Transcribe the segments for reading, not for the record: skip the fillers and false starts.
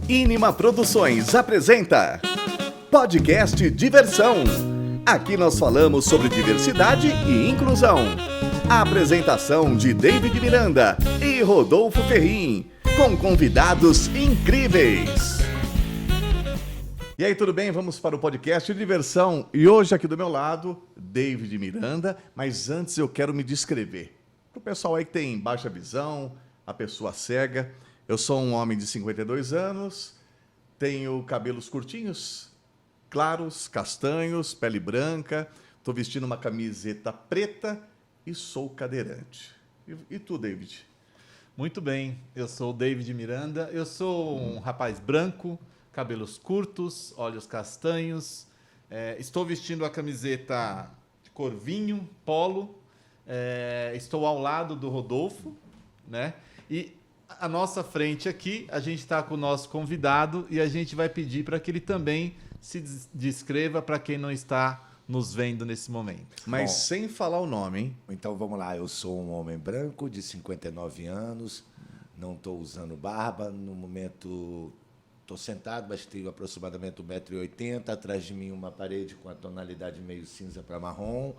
Inima Produções apresenta Podcast Diversão. Aqui nós falamos sobre diversidade e inclusão. A apresentação de David Miranda e Rodolfo Ferrin, com convidados incríveis. E aí, tudo bem? Vamos para o Podcast Diversão. E hoje aqui do meu lado, David Miranda. Mas antes eu quero me descrever. Para o pessoal aí que tem baixa visão, a pessoa cega. Eu sou um homem de 52 anos, tenho cabelos curtinhos, claros, castanhos, pele branca, estou vestindo uma camiseta preta e sou cadeirante. E tu, David? Muito bem, eu sou o David Miranda, eu sou um rapaz branco, cabelos curtos, olhos castanhos, estou vestindo a camiseta de cor vinho, polo, estou ao lado do Rodolfo, né? E à nossa frente aqui, a gente está com o nosso convidado e a gente vai pedir para que ele também se descreva para quem não está nos vendo nesse momento. Mas sem falar o nome, hein? Então vamos lá, eu sou um homem branco de 59 anos, não estou usando barba, no momento estou sentado, mas tenho aproximadamente 1,80 m, atrás de mim uma parede com a tonalidade meio cinza para marrom,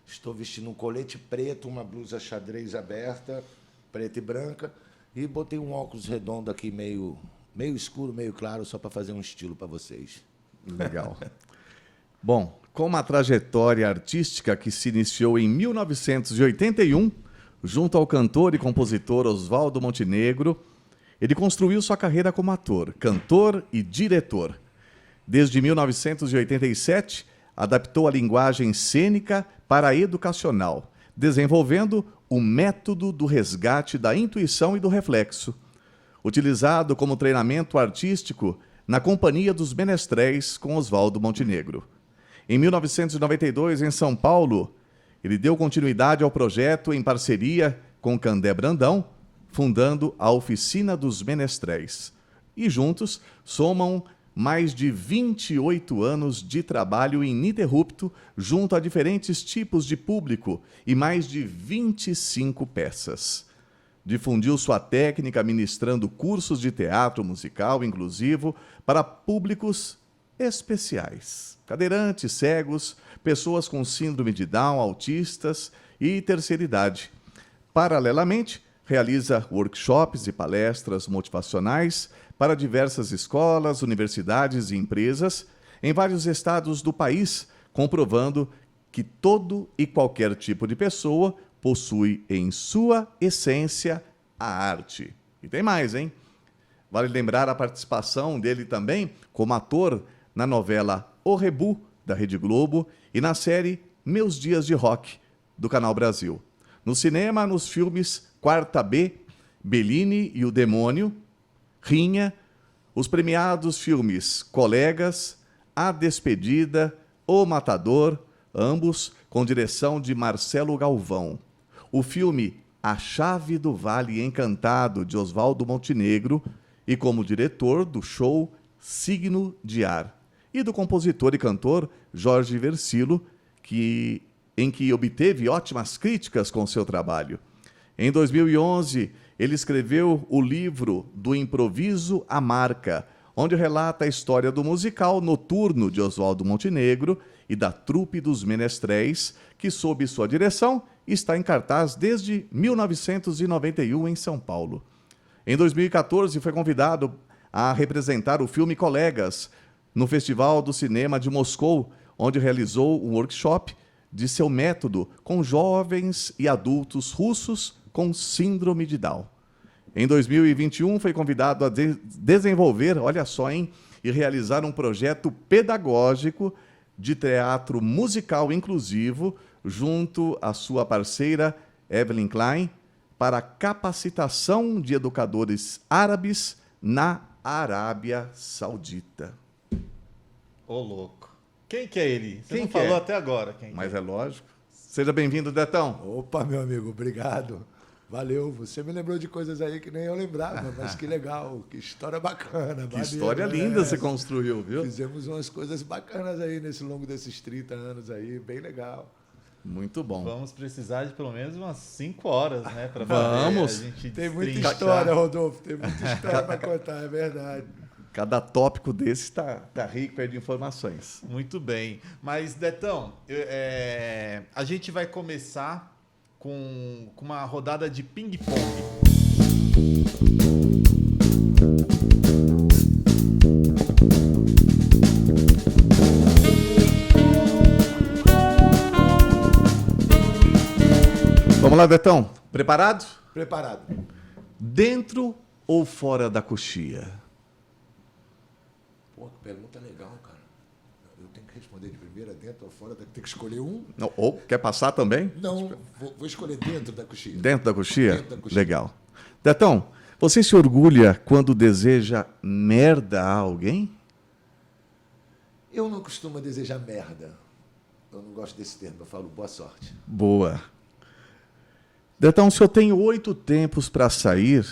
estou vestindo um colete preto, uma blusa xadrez aberta, preta e branca, e botei um óculos redondo aqui, meio escuro, meio claro, só para fazer um estilo para vocês. Legal. Bom, com uma trajetória artística que se iniciou em 1981, junto ao cantor e compositor Oswaldo Montenegro, ele construiu sua carreira como ator, cantor e diretor. Desde 1987, adaptou a linguagem cênica para a educacional, desenvolvendo o método do resgate da intuição e do reflexo, utilizado como treinamento artístico na Companhia dos Menestréis com Oswaldo Montenegro. Em 1992, em São Paulo, ele deu continuidade ao projeto em parceria com Candé Brandão, fundando a Oficina dos Menestréis. E juntos somam mais de 28 anos de trabalho ininterrupto junto a diferentes tipos de público e mais de 25 peças. Difundiu sua técnica ministrando cursos de teatro musical inclusivo para públicos especiais, cadeirantes, cegos, pessoas com síndrome de Down, autistas e terceira idade. Paralelamente, realiza workshops e palestras motivacionais para diversas escolas, universidades e empresas em vários estados do país, comprovando que todo e qualquer tipo de pessoa possui em sua essência a arte. E tem mais, hein? Vale lembrar a participação dele também como ator na novela O Rebu, da Rede Globo, e na série Meus Dias de Rock, do Canal Brasil. No cinema, nos filmes Quarta B, Bellini e o Demônio, Rinha, os premiados filmes Colegas, A Despedida, O Matador, ambos com direção de Marcelo Galvão. O filme A Chave do Vale Encantado, de Oswaldo Montenegro, e como diretor do show Signo de Ar, e do compositor e cantor Jorge Versilo, em que obteve ótimas críticas com seu trabalho. Em 2011, ele escreveu o livro Do Improviso à Marca, onde relata a história do musical Noturno de Oswaldo Montenegro e da Trupe dos Menestréis, que, sob sua direção, está em cartaz desde 1991 em São Paulo. Em 2014, foi convidado a representar o filme Colegas no Festival do Cinema de Moscou, onde realizou um workshop de seu método com jovens e adultos russos com síndrome de Down. Em 2021, foi convidado a desenvolver, olha só, hein, e realizar um projeto pedagógico de teatro musical inclusivo junto à sua parceira Evelyn Klein para capacitação de educadores árabes na Arábia Saudita. Ô, louco. Quem que é ele? Você Quem não que falou é? até agora. Quem Mas que é lógico. Seja bem-vindo, Detão. Opa, meu amigo, obrigado. Valeu, você me lembrou de coisas aí que nem eu lembrava, mas que legal, que história bacana. Que história linda você construiu, viu? Fizemos umas coisas bacanas aí nesse longo desses 30 anos aí, bem legal. Muito bom. Vamos precisar de pelo menos umas 5 horas, né? Pra Vamos. A gente Tem muita destrinchar. história, Rodolfo, tem muita história para contar, é verdade. Cada tópico desse tá rico aí de informações. Muito bem. Mas, Detão, a gente vai começar com uma rodada de ping-pong. Vamos lá, Detão. Preparado? Preparado. Dentro ou fora da coxia? Pô, que pergunta legal, cara. Eu tenho que responder de primeira, dentro ou fora? Tem que escolher um? Não, ou quer passar também? Não, vou escolher dentro da coxia. Dentro da coxia? Dentro da coxia. Legal. Detão, você se orgulha quando deseja merda a alguém? Eu não costumo desejar merda. Eu não gosto desse termo, eu falo boa sorte. Boa. Detão, se eu tenho 8 tempos para sair,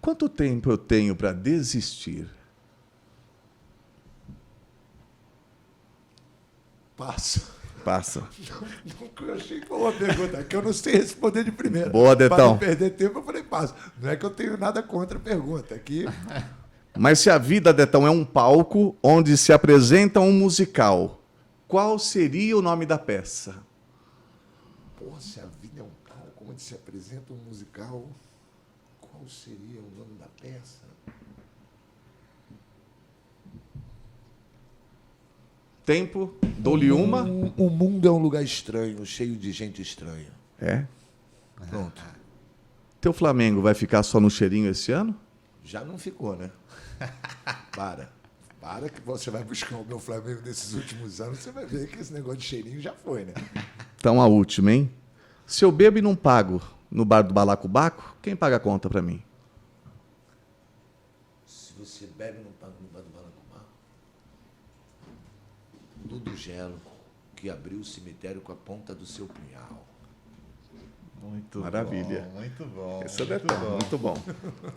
quanto tempo eu tenho para desistir? Passo. Passa. Nunca eu achei que foi uma pergunta que eu não sei responder de primeira. Boa, Para Detão. não perder tempo, eu falei passo. Não é que eu tenho nada contra a pergunta. Aqui, Mas se a vida, Detão, é um palco onde se apresenta um musical, qual seria o nome da peça? pô, se a vida é um palco onde se apresenta um musical, qual seria o nome da peça? Tempo, dou-lhe uma. O mundo é um lugar estranho, cheio de gente estranha. É. Pronto. Teu Flamengo vai ficar só no cheirinho esse ano? Já não ficou, né? Para que você vai buscar o meu Flamengo nesses últimos anos, você vai ver que esse negócio de cheirinho já foi, né? Então a última, hein? Se eu bebo e não pago no bar do Balacobaco, quem paga a conta pra mim? Se você bebe no bar do Balacobaco, Dudu Gelo, que abriu o cemitério com a ponta do seu punhal. Muito Maravilha. bom, muito bom. Esse é muito Detão, bom. muito bom.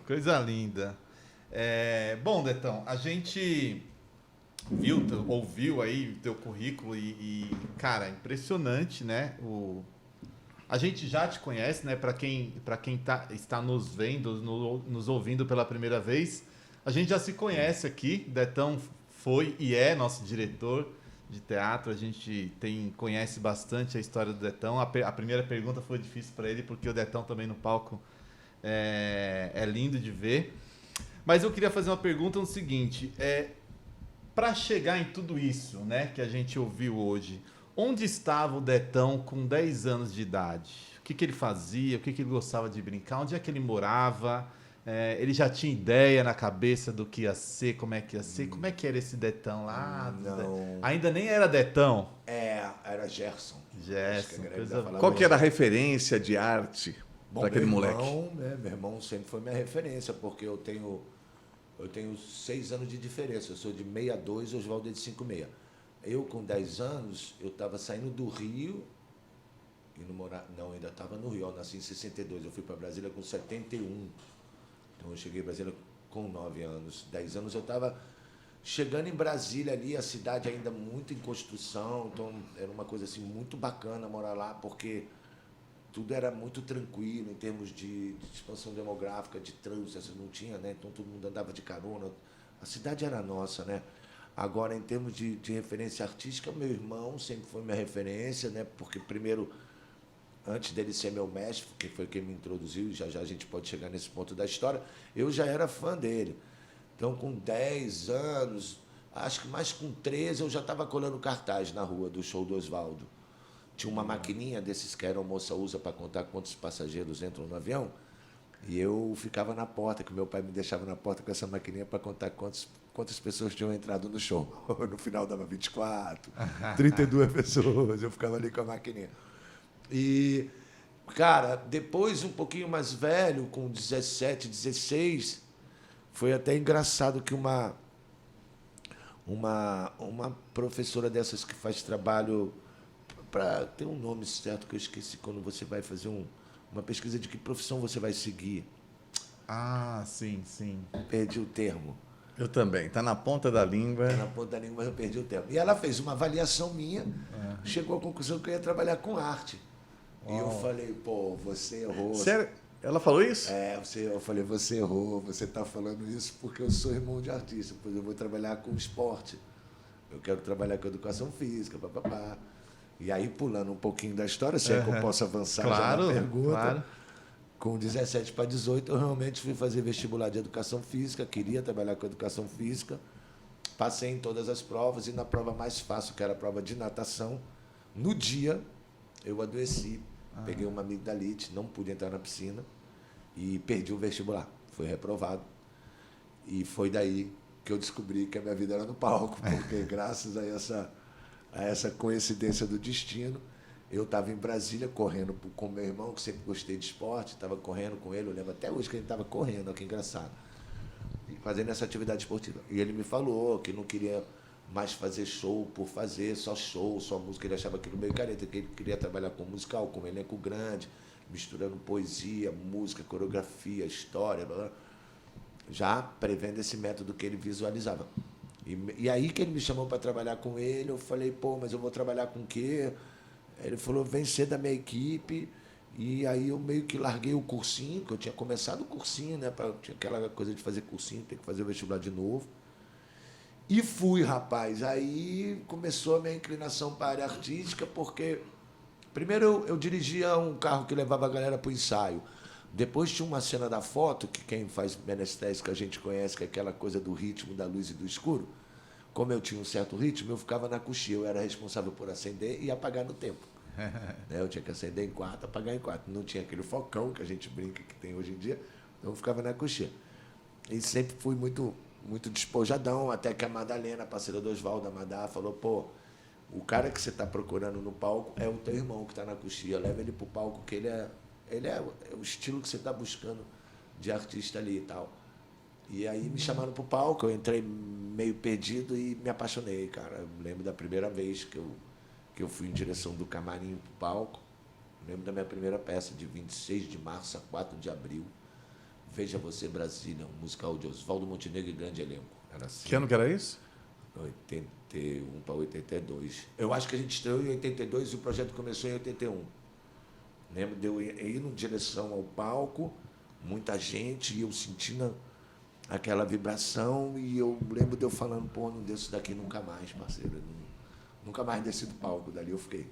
Coisa linda. Bom, Detão, a gente ouviu aí o teu currículo cara, impressionante, né? A gente já te conhece, né? Para quem está nos vendo, nos ouvindo pela primeira vez, a gente já se conhece aqui. Detão foi e é nosso diretor de teatro. A gente conhece bastante a história do Detão. A primeira pergunta foi difícil para ele, porque o Detão também no palco é lindo de ver. Mas eu queria fazer uma pergunta no seguinte, para chegar em tudo isso, né, que a gente ouviu hoje, onde estava o Detão com 10 anos de idade? O que ele fazia? O que ele gostava de brincar? Onde é que ele morava? Ele já tinha ideia na cabeça do que ia ser, como é que ia ser? Como é que era esse Detão lá? Não. Ainda nem era Detão? Era Gerson. Gerson, coisa boa. Qual que era a referência de arte para aquele moleque? Meu irmão sempre foi minha referência, porque eu tenho 6 anos de diferença. Eu sou de 62, o Oswaldo é de 56. Eu, com 10 anos, eu estava saindo do Rio e não, ainda estava no Rio. Eu nasci em 62, eu fui para Brasília com 71. Então, eu cheguei em Brasília com 9 anos. 10 anos eu estava chegando em Brasília ali, a cidade ainda muito em construção. Então, era uma coisa assim muito bacana morar lá, porque tudo era muito tranquilo em termos de expansão demográfica, de trânsito, não tinha, né? Então todo mundo andava de carona. A cidade era nossa, né? Agora, em termos de referência artística, meu irmão sempre foi minha referência, né? Porque primeiro, antes dele ser meu mestre, que foi quem me introduziu, já a gente pode chegar nesse ponto da história, eu já era fã dele. Então, com 10 anos, acho que mais com 13, eu já estava colando cartaz na rua do show do Oswaldo. Tinha uma maquininha desses que a aeromoça usa para contar quantos passageiros entram no avião. E eu ficava na porta, que meu pai me deixava na porta com essa maquininha para contar quantas pessoas tinham entrado no show. No final dava 24, 32 pessoas, eu ficava ali com a maquininha. E, cara, depois, um pouquinho mais velho, com 17, 16, foi até engraçado que uma professora dessas que faz trabalho... Tem um nome certo que eu esqueci quando você vai fazer uma pesquisa de que profissão você vai seguir. Ah, sim, sim. Perdi o termo. Eu também, tá na ponta da língua. Tá na ponta da língua, mas eu perdi o termo. E ela fez uma avaliação minha, chegou à conclusão que eu ia trabalhar com arte. E eu falei, pô, você errou. Ela falou isso? Eu falei, você errou, você está falando isso porque eu sou irmão de artista, pois eu vou trabalhar com esporte, eu quero trabalhar com educação física, papapá. E aí, pulando um pouquinho da história, se é que eu posso avançar já na pergunta, claro. com 17 para 18, eu realmente fui fazer vestibular de educação física, queria trabalhar com educação física, passei em todas as provas e na prova mais fácil, que era a prova de natação, no dia eu adoeci, peguei uma amigdalite, não pude entrar na piscina e perdi o vestibular, fui reprovado. E foi daí que eu descobri que a minha vida era no palco, porque graças a essa coincidência do destino, eu estava em Brasília correndo com meu irmão, que sempre gostei de esporte, estava correndo com ele, eu lembro até hoje que ele estava correndo, olha que engraçado, e fazendo essa atividade esportiva. E ele me falou que não queria mais fazer show por fazer, só show, só música, ele achava aquilo meio careta, que ele queria trabalhar com musical, com um elenco grande, misturando poesia, música, coreografia, história, blá, blá, já prevendo esse método que ele visualizava. E aí que ele me chamou para trabalhar com ele, eu falei, pô, mas eu vou trabalhar com o quê? Ele falou, vem ser da minha equipe. E aí eu meio que larguei o cursinho, que eu tinha começado o cursinho, né? Tinha aquela coisa de fazer cursinho, ter que fazer o vestibular de novo. E fui, rapaz. Aí começou a minha inclinação para a área artística, porque primeiro eu dirigia um carro que levava a galera para o ensaio. Depois tinha uma cena da foto, que quem faz menestréis que a gente conhece, que é aquela coisa do ritmo, da luz e do escuro. Como eu tinha um certo ritmo, eu ficava na coxia. Eu era responsável por acender e apagar no tempo. Eu tinha que acender em 4, apagar em 4. Não tinha aquele focão que a gente brinca que tem hoje em dia. Então eu ficava na coxia. E sempre fui muito despojadão, até que a Madalena, parceira do Oswaldo, a Madá, falou, pô, o cara que você está procurando no palco é o teu irmão que está na coxia. Leva ele para o palco, que ele é o estilo que você está buscando de artista ali e tal. E aí me chamaram para o palco, eu entrei meio perdido e me apaixonei, cara. Eu lembro da primeira vez que eu fui em direção do camarim para o palco. Eu lembro da minha primeira peça, de 26 de março a 4 de abril. Veja Você, Brasília, um musical de Oswaldo Montenegro e grande elenco. Era assim. Que ano que era isso? 81 para 82. Eu acho que a gente estreou em 82 e o projeto começou em 81. Lembro de eu ir em direção ao palco, muita gente, e eu sentindo aquela vibração, e eu lembro de eu falando, pô, não desço daqui nunca mais, parceiro. Nunca mais desci do palco, dali eu fiquei.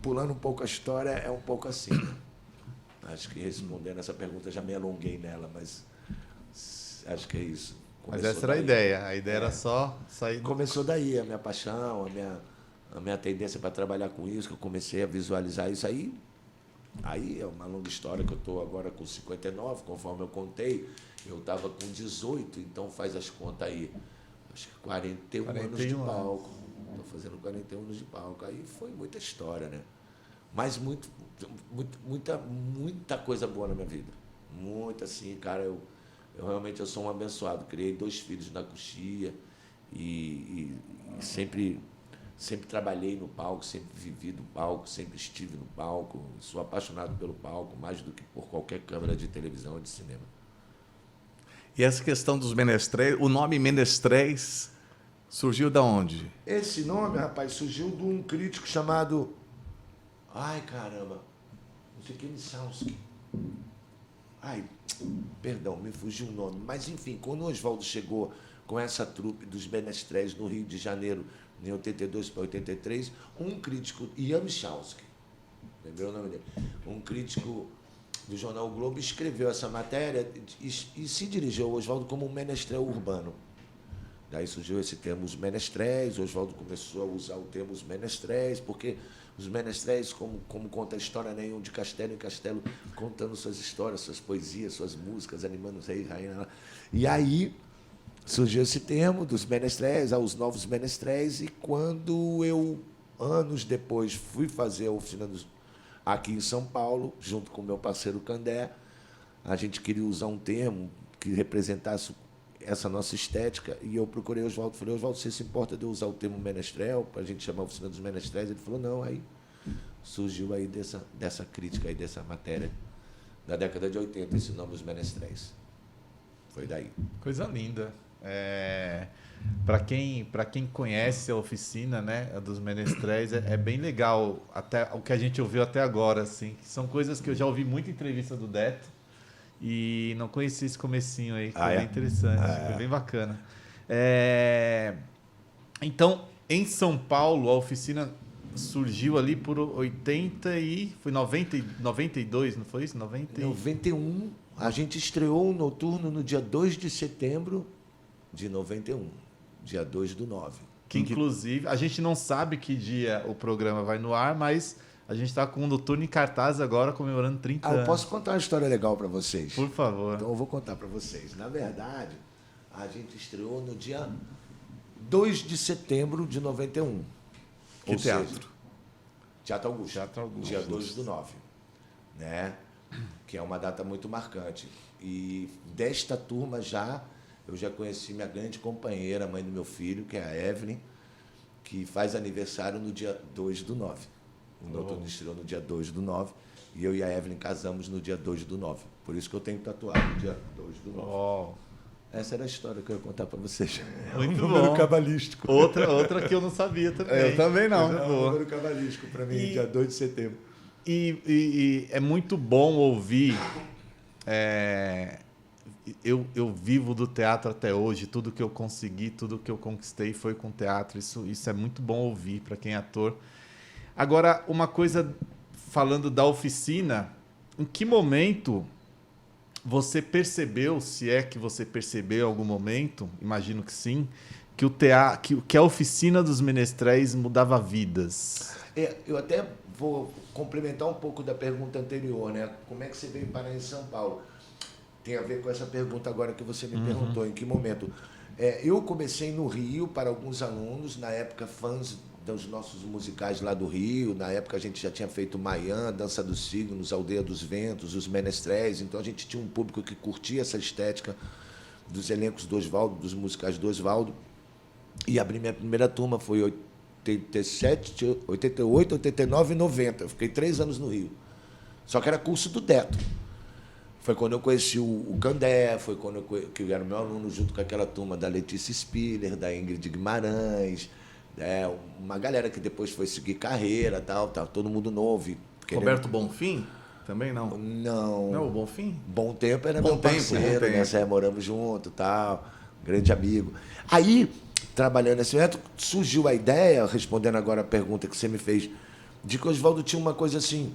Pulando um pouco a história, é um pouco assim. Né? Acho que respondendo essa pergunta, já me alonguei nela, mas acho que é isso. Mas essa era a ideia era só sair... Começou daí a minha paixão, a minha tendência para trabalhar com isso, que eu comecei a visualizar isso aí. Aí é uma longa história, que eu estou agora com 59, conforme eu contei. Eu estava com 18, então faz as contas aí. Acho que 41 anos de palco. Estou fazendo 41 anos de palco. Aí foi muita história, né? Mas muita coisa boa na minha vida. Muita, assim, cara. Eu realmente sou um abençoado. Criei 2 filhos na coxia e sempre trabalhei no palco, sempre vivi no palco, sempre estive no palco. Sou apaixonado pelo palco, mais do que por qualquer câmera de televisão ou de cinema. E essa questão dos menestréis, o nome menestréis surgiu da onde? Esse nome, rapaz, surgiu de um crítico chamado... Ai, caramba. Não sei quem, Missalski. Ai, perdão, me fugiu o nome. Mas, enfim, quando o Oswaldo chegou com essa trupe dos menestréis no Rio de Janeiro, em 82 para 83, um crítico, Ian Michalski, lembrei o nome dele, um crítico do jornal o Globo escreveu essa matéria e se dirigiu ao Oswaldo como um menestrel urbano. Daí surgiu esse termo, os menestréis. O Oswaldo começou a usar o termo os menestréis, porque os menestréis, como conta a história, né, iam de castelo em castelo, contando suas histórias, suas poesias, suas músicas, animando os reis e rainhas. E aí surgiu esse termo dos menestréis, aos novos menestréis, e quando eu, anos depois, fui fazer a oficina aqui em São Paulo, junto com o meu parceiro Candé, a gente queria usar um termo que representasse essa nossa estética, e eu procurei o Oswaldo, falei, Oswaldo, você se importa de eu usar o termo menestrel, para a gente chamar a oficina dos menestréis? Ele falou, não, aí surgiu aí dessa crítica, aí dessa matéria, da década de 80, esse nome dos menestréis. Foi daí. Coisa linda. Para quem conhece a oficina, né, a dos menestréis, é bem legal, até o que a gente ouviu até agora, assim, que são coisas que eu já ouvi muita entrevista do Deto, E não conheci esse comecinho aí, que Ah, foi é? bem interessante, foi bem bacana. Então, em São Paulo, a oficina surgiu ali por 80 e... Foi 92, não foi isso? 90 Em e... 91, a gente estreou o Noturno no dia 2 de setembro de 91. Dia 2/9. Que inclusive, a gente não sabe que dia o programa vai no ar, mas a gente está com o Noturno em cartaz agora, comemorando 30 Eu anos. posso contar uma história legal para vocês? Por favor. Então eu vou contar para vocês. Na verdade, a gente estreou no dia 2 de setembro de 91. Que Ou seja, teatro? Teatro Augusto. Teatro Augusto. Dia 2/9. Né? Que é uma data muito marcante. E desta turma eu já conheci minha grande companheira, a mãe do meu filho, que é a Evelyn, que faz aniversário no dia 2/9. O Noturno estreou no dia 2/9 e eu e a Evelyn casamos no dia 2/9. Por isso que eu tenho tatuado no dia 2/9. Oh, Essa era a história que eu ia contar para vocês. muito um número bom. cabalístico. Outra que eu não sabia também. Eu também não. Coisa É um boa. número cabalístico para mim, E- dia 2 de setembro. E é muito bom ouvir. Eu vivo do teatro até hoje. Tudo que eu consegui, tudo que eu conquistei foi com teatro. Isso é muito bom ouvir para quem é ator. Agora, uma coisa, falando da oficina, em que momento você percebeu, se é que você percebeu em algum momento, imagino que sim, que a oficina dos menestréis mudava vidas? Eu até vou complementar um pouco da pergunta anterior, né? Como é que você veio parar em São Paulo? Tem a ver com essa pergunta agora que você me perguntou, em que momento? Eu comecei no Rio para alguns alunos, na época fãs dos nossos musicais lá do Rio, na época a gente já tinha feito Maiã, Dança dos Signos, Aldeia dos Ventos, os Menestréis, então a gente tinha um público que curtia essa estética dos elencos do Oswaldo, dos musicais do Oswaldo, e abri minha primeira turma, foi 87, 88, 89 e 90, eu fiquei 3 anos no Rio, só que era curso do Teto. Foi quando eu conheci o Candé, foi quando que eu era meu aluno junto com aquela turma da Letícia Spiller, da Ingrid Guimarães, uma galera que depois foi seguir carreira, tal, todo mundo novo. Roberto Bonfim? Também não. Não. Não, o Bonfim? Bom Tempo era Bom meu Tempo, parceiro, Bom Tempo. né? Moramos junto, tal, grande amigo. Aí, trabalhando nesse evento, surgiu a ideia, respondendo agora a pergunta que você me fez, de que o Oswaldo tinha uma coisa assim,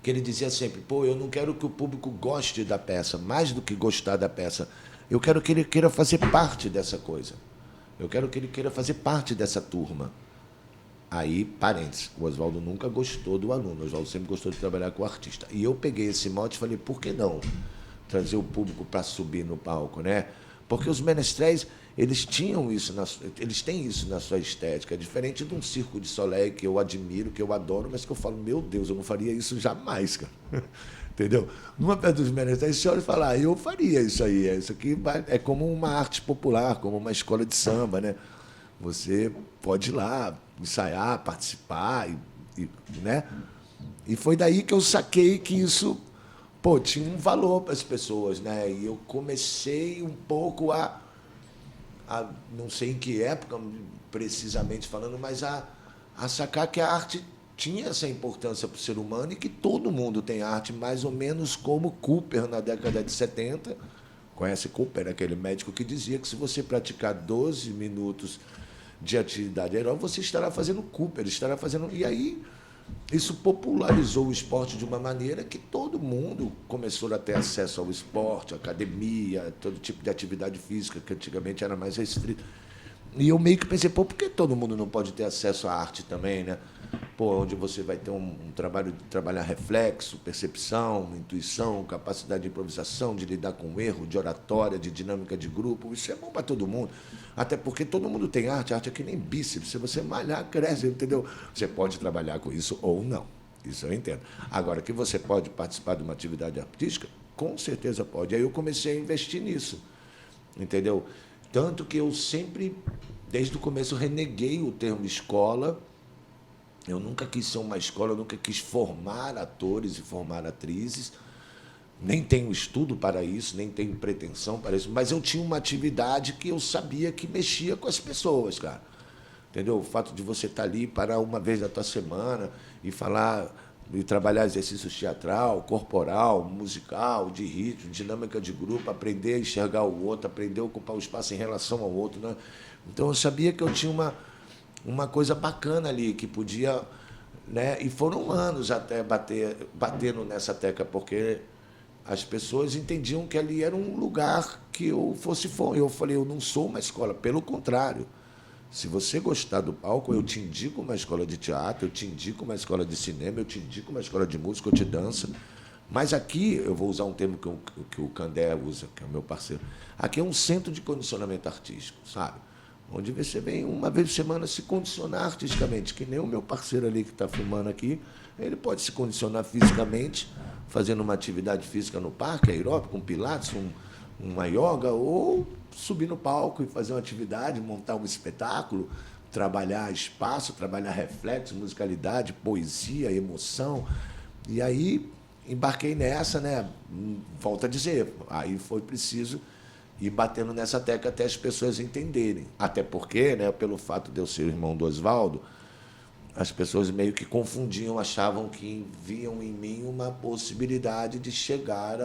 que ele dizia sempre, eu não quero que o público goste da peça, mais do que gostar da peça, eu quero que ele queira fazer parte dessa coisa. Eu quero que ele queira fazer parte dessa turma. Aí, parênteses, o Oswaldo nunca gostou do aluno, o Oswaldo sempre gostou de trabalhar com o artista. E eu peguei esse mote e falei, por que não trazer o público para subir no palco, né? Porque os menestréis, eles tinham isso, eles têm isso na sua estética, diferente de um Circo de Soleil que eu admiro, que eu adoro, mas que eu falo, meu Deus, eu não faria isso jamais, cara. Entendeu? Numa peça dos menestréis, você olha e fala, eu faria isso aí, isso aqui é como uma arte popular, como uma escola de samba, né? Você pode ir lá, ensaiar, participar, né? E foi daí que eu saquei que isso, tinha um valor para as pessoas, né? E eu comecei um pouco a não sei em que época, precisamente falando, mas a sacar que a arte tinha essa importância para o ser humano e que todo mundo tem arte, mais ou menos como Cooper na década de 70. Conhece Cooper, aquele médico que dizia que se você praticar 12 minutos de atividade aeróbica, você estará fazendo Cooper, estará fazendo... E aí, isso popularizou o esporte de uma maneira que todo mundo começou a ter acesso ao esporte, academia, todo tipo de atividade física, que antigamente era mais restrito. E eu meio que pensei, por que todo mundo não pode ter acesso à arte também, né? Onde você vai ter um trabalho de trabalhar reflexo, percepção, intuição, capacidade de improvisação, de lidar com erro, de oratória, de dinâmica de grupo. Isso é bom para todo mundo. Até porque todo mundo tem arte é que nem bíceps. Se você malhar, cresce, entendeu? Você pode trabalhar com isso ou não. Isso eu entendo. Agora, que você pode participar de uma atividade artística, com certeza pode. Aí eu comecei a investir nisso, entendeu? Tanto que eu sempre, desde o começo, reneguei o termo escola. Eu nunca quis ser uma escola, eu nunca quis formar atores e formar atrizes. Nem tenho estudo para isso, nem tenho pretensão para isso, mas eu tinha uma atividade que eu sabia que mexia com as pessoas, cara. Entendeu? O fato de você estar ali para uma vez na tua semana e falar e trabalhar exercícios teatral, corporal, musical, de ritmo, dinâmica de grupo, aprender a enxergar o outro, aprender a ocupar o espaço em relação ao outro, né? Então eu sabia que eu tinha uma coisa bacana ali, que podia, né? E foram anos até batendo nessa tecla, porque as pessoas entendiam que ali era um lugar que eu fosse fã. Eu falei, eu não sou uma escola, pelo contrário. Se você gostar do palco, eu te indico uma escola de teatro, eu te indico uma escola de cinema, eu te indico uma escola de música, eu te dança. Mas aqui, eu vou usar um termo que o Candé usa, que é o meu parceiro. Aqui é um centro de condicionamento artístico, sabe? Onde você vem uma vez por semana se condicionar artisticamente, que nem o meu parceiro ali que está filmando aqui, ele pode se condicionar fisicamente, fazendo uma atividade física no parque, aeróbico, um pilates, uma yoga, ou subir no palco e fazer uma atividade, montar um espetáculo, trabalhar espaço, trabalhar reflexo, musicalidade, poesia, emoção. E aí embarquei nessa, né? Volto a dizer, aí foi preciso ir batendo nessa tecla até as pessoas entenderem. Até porque, né, pelo fato de eu ser o irmão do Oswaldo, as pessoas meio que confundiam, achavam que viam em mim uma possibilidade de chegar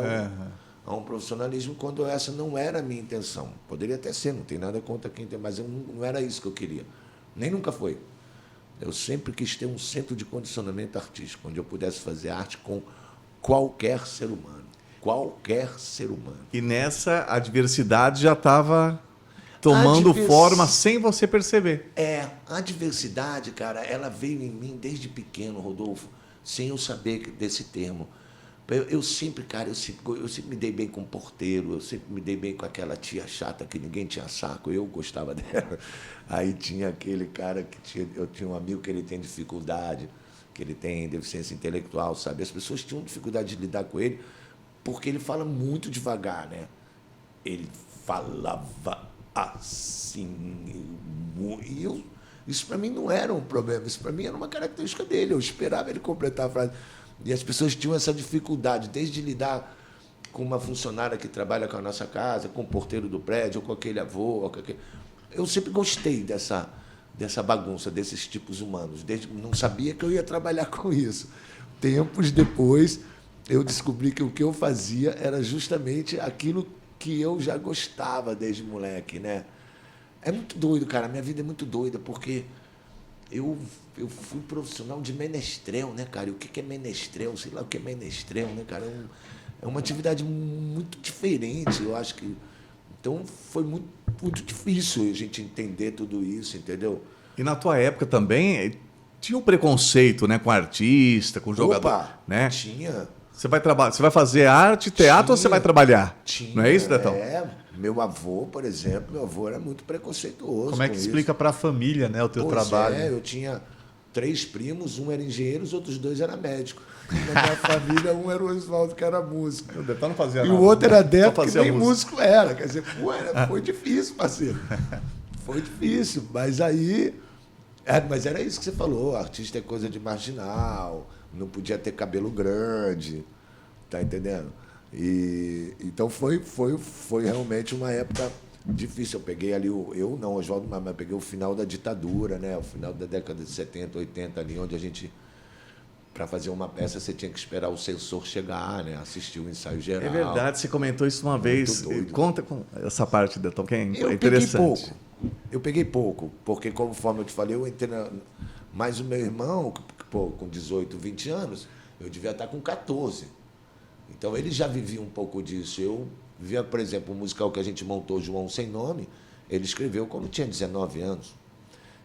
a um profissionalismo, quando essa não era a minha intenção. Poderia até ser, não tem nada contra quem tem, mas não era isso que eu queria. Nem nunca foi. Eu sempre quis ter um centro de condicionamento artístico, onde eu pudesse fazer arte com qualquer ser humano. Qualquer ser humano. E nessa, a diversidade já estava tomando forma sem você perceber. A diversidade, cara, ela veio em mim desde pequeno, Rodolfo, sem eu saber desse termo. Eu sempre, cara, eu sempre me dei bem com o porteiro, eu sempre me dei bem com aquela tia chata que ninguém tinha saco, eu gostava dela. Aí tinha aquele cara eu tinha um amigo que ele tem dificuldade, que ele tem deficiência intelectual, sabe? As pessoas tinham dificuldade de lidar com ele, porque ele fala muito devagar, né? Ele falava assim, isso para mim não era um problema, isso para mim era uma característica dele, eu esperava ele completar a frase. E as pessoas tinham essa dificuldade, desde lidar com uma funcionária que trabalha com a nossa casa, com o porteiro do prédio, ou com aquele avô. Ou com aquele... Eu sempre gostei dessa bagunça, desses tipos humanos. Não sabia que eu ia trabalhar com isso. Tempos depois, eu descobri que o que eu fazia era justamente aquilo que eu já gostava desde moleque, né? É muito doido, cara. Minha vida é muito doida, porque eu fui profissional de menestrel, né, cara? E o que é menestrel? Sei lá o que é menestrel, né, cara? É uma atividade muito diferente, eu acho que... Então, foi muito, muito difícil a gente entender tudo isso, entendeu? E na tua época também tinha um preconceito, né, com artista, com jogador, né? Tinha. Você vai fazer arte, teatro, ou você vai trabalhar? Tinha. Não é isso, Detão? Meu avô, por exemplo, era muito preconceituoso. Como é que explica para a família, né, o teu trabalho? Eu tinha 3 primos, um era engenheiro, os outros 2 eram médicos. Na minha família, um era o Oswaldo, que era músico. O Detão não fazia E nada. o outro era Deto, que nem música. músico era. Quer dizer, foi difícil, parceiro. Foi difícil, mas aí... mas era isso que você falou, artista é coisa de marginal, não podia ter cabelo grande, tá entendendo? Então foi realmente uma época difícil. Eu peguei ali, Oswaldo, mas eu peguei o final da ditadura, né? O final da década de 70, 80, ali onde a gente, para fazer uma peça, você tinha que esperar o censor chegar, né? Assistir o ensaio geral. É verdade, você comentou isso uma vez. Doido. Conta com essa parte, Detão, que é Eu interessante. Eu peguei pouco, porque, conforme eu te falei, eu entrei mas o meu irmão, com 18, 20 anos, eu devia estar com 14. Então, ele já vivia um pouco disso. Eu via, por exemplo, o musical que a gente montou, João Sem Nome, ele escreveu quando tinha 19 anos.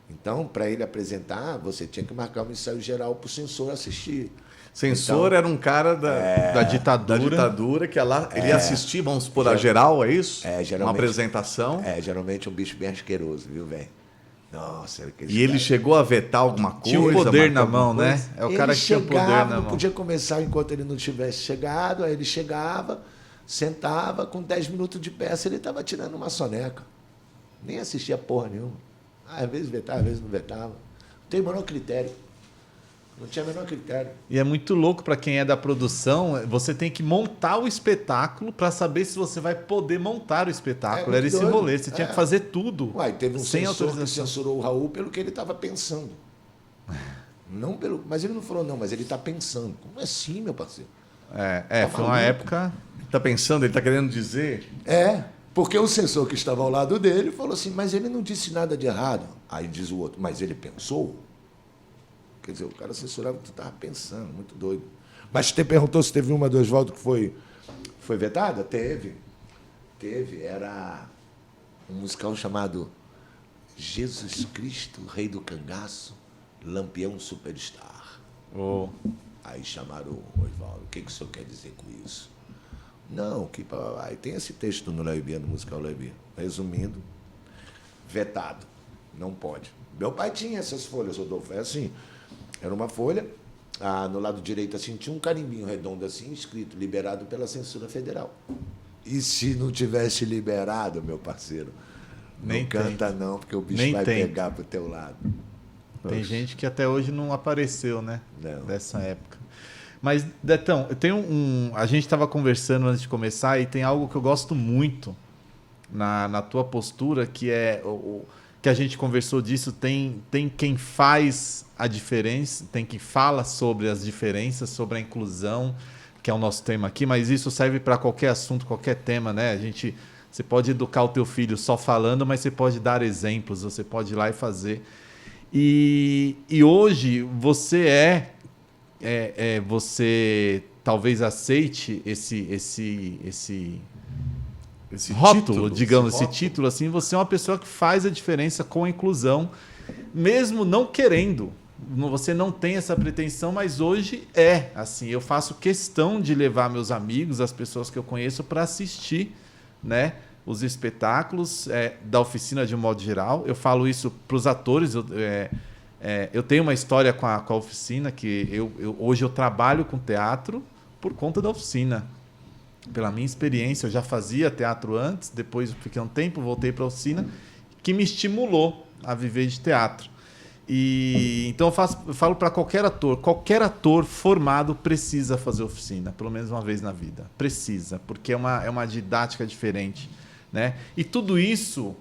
Então, para ele apresentar, você tinha que marcar um ensaio geral para o censor assistir. Censor então, era um cara da ditadura que ele ia assistir, vamos supor, a geral, é isso? Geralmente, uma apresentação. Geralmente um bicho bem asqueroso, viu, velho? Nossa, e ele chegou a vetar alguma coisa? Tinha o poder na mão, né? É o cara que tinha o poder na mão. Não podia começar enquanto ele não tivesse chegado, aí ele chegava, sentava, com 10 minutos de peça ele estava tirando uma soneca. Nem assistia porra nenhuma. Às vezes vetava, às vezes não vetava. Não tem o menor critério. Não tinha o menor critério. E é muito louco para quem é da produção, você tem que montar o espetáculo para saber se você vai poder montar o espetáculo. Era esse rolê, você tinha que fazer tudo. Teve um sem censor que autorização. censurou o Raul pelo que ele estava pensando. Não pelo, mas ele não falou, não, mas ele está pensando. Como assim, meu parceiro? Foi uma época... Tá pensando, ele tá querendo dizer? Porque o censor que estava ao lado dele falou assim, mas ele não disse nada de errado. Aí diz o outro, mas ele pensou? Quer dizer, o cara censurava o que tu estava pensando, muito doido. Mas você perguntou se teve uma do Oswaldo que foi vetada? Teve. Era um musical chamado Jesus Cristo, Rei do Cangaço, Lampião Superstar. Aí chamaram o Oswaldo. O que o senhor quer dizer com isso? Não, aí tem esse texto no Léo Bia, no musical Léo Bia. Resumindo, vetado. Não pode. Meu pai tinha essas folhas, Rodolfo. É assim, era uma folha, no lado direito assim, tinha um carimbinho redondo assim, escrito, liberado pela censura federal. E se não tivesse liberado, meu parceiro, Nem não canta tenta. não, porque o bicho Nem vai tenta. pegar pro teu lado. Tem gente que até hoje não apareceu, né? Não. Dessa época. Mas, Detão, eu tenho a gente estava conversando antes de começar e tem algo que eu gosto muito na tua postura, que é que a gente conversou disso, tem quem faz a diferença, tem quem fala sobre as diferenças, sobre a inclusão, que é o nosso tema aqui, mas isso serve para qualquer assunto, qualquer tema, né? Você pode educar o teu filho só falando, mas você pode dar exemplos, você pode ir lá e fazer. E hoje você você talvez aceite esse rótulo, título, digamos, esse esse título assim, você é uma pessoa que faz a diferença com a inclusão, mesmo não querendo. Você não tem essa pretensão, mas hoje assim, eu faço questão de levar meus amigos, as pessoas que eu conheço, para assistir, né, os espetáculos da oficina de um modo geral. Eu falo isso para os atores. Eu tenho uma história com a oficina, que hoje eu trabalho com teatro por conta da oficina. Pela minha experiência, eu já fazia teatro antes, depois fiquei um tempo, voltei para a oficina, que me estimulou a viver de teatro. Então eu falo para qualquer ator formado precisa fazer oficina, pelo menos uma vez na vida. Precisa, porque é uma didática diferente, né? E tudo isso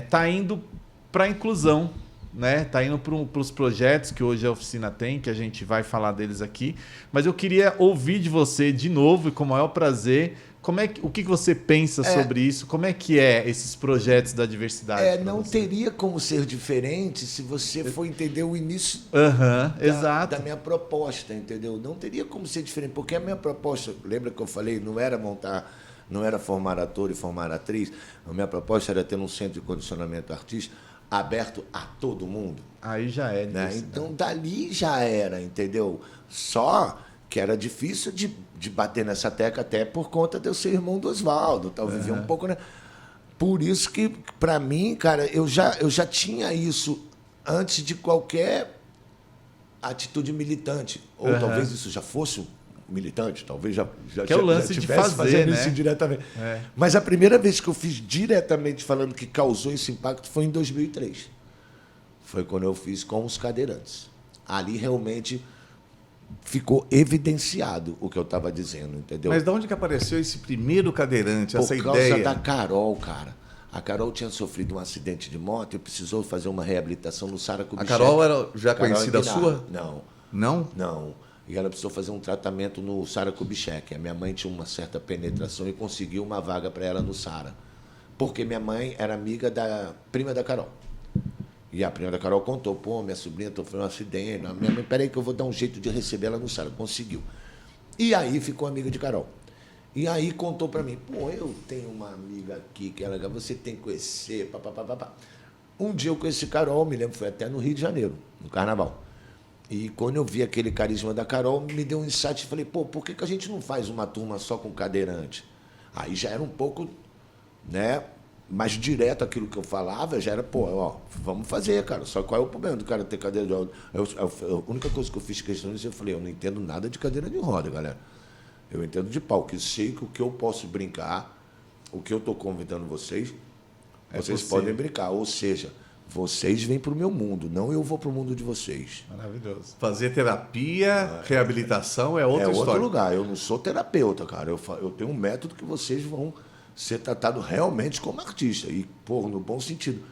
está indo para a inclusão, né? Tá indo para os projetos que hoje a oficina tem, que a gente vai falar deles aqui. Mas eu queria ouvir de você de novo e com o maior prazer, o que você pensa sobre isso? Como é que esses projetos da diversidade? Não teria como ser diferente se você for entender o início exato. da minha proposta, entendeu? Não teria como ser diferente, porque a minha proposta, lembra que eu falei, não era formar ator e formar atriz, a minha proposta era ter um centro de condicionamento artístico aberto a todo mundo. Aí já é. Né? Então, dali já era, entendeu? Só que era difícil de bater nessa tecla, até por conta de eu ser irmão do Oswaldo, tal, viver um pouco, né? Por isso que, para mim, cara, eu já tinha isso antes de qualquer atitude militante. Ou talvez isso já fosse militante, talvez já que é o lance de fazer, né? Isso diretamente. Mas a primeira vez que eu fiz diretamente falando que causou esse impacto foi em 2003. Foi quando eu fiz com os cadeirantes. Ali realmente ficou evidenciado o que eu estava dizendo, entendeu? Mas de onde que apareceu esse primeiro cadeirante, essa Por causa ideia? da Carol, cara. A Carol tinha sofrido um acidente de moto e precisou fazer uma reabilitação no Sara Kubitschek. A Carol era já Carol conhecida Aguilar. sua? Não. Não? Não. E ela precisou fazer um tratamento no Sara Kubitschek. A minha mãe tinha uma certa penetração e conseguiu uma vaga para ela no Sara. Porque minha mãe era amiga da prima da Carol. E a prima da Carol contou, pô, minha sobrinha sofreu um acidente. A minha mãe, peraí que eu vou dar um jeito de receber ela no Sara. Conseguiu. E aí ficou amiga de Carol. E aí contou para mim, pô, eu tenho uma amiga aqui que ela, você tem que conhecer, papapá. Um dia eu conheci Carol, me lembro, foi até no Rio de Janeiro, no Carnaval. E quando eu vi aquele carisma da Carol, me deu um insight e falei, pô, por que a gente não faz uma turma só com cadeirante? Aí já era um pouco, né, mais direto aquilo que eu falava, já era, pô, ó, vamos fazer, cara. Só qual é o problema do cara ter cadeira de roda? A única coisa que eu fiz questão disso, eu falei, eu não entendo nada de cadeira de roda, galera. Eu entendo de pau, que sei que o que eu posso brincar, o que eu estou convidando vocês, vocês podem brincar. Ou seja, vocês vêm para o meu mundo, não eu vou para o mundo de vocês. Maravilhoso. Fazer terapia, reabilitação é outra história. É outro lugar. Eu não sou terapeuta, cara. Eu tenho um método que vocês vão ser tratados realmente como artista. E, pô, no bom sentido.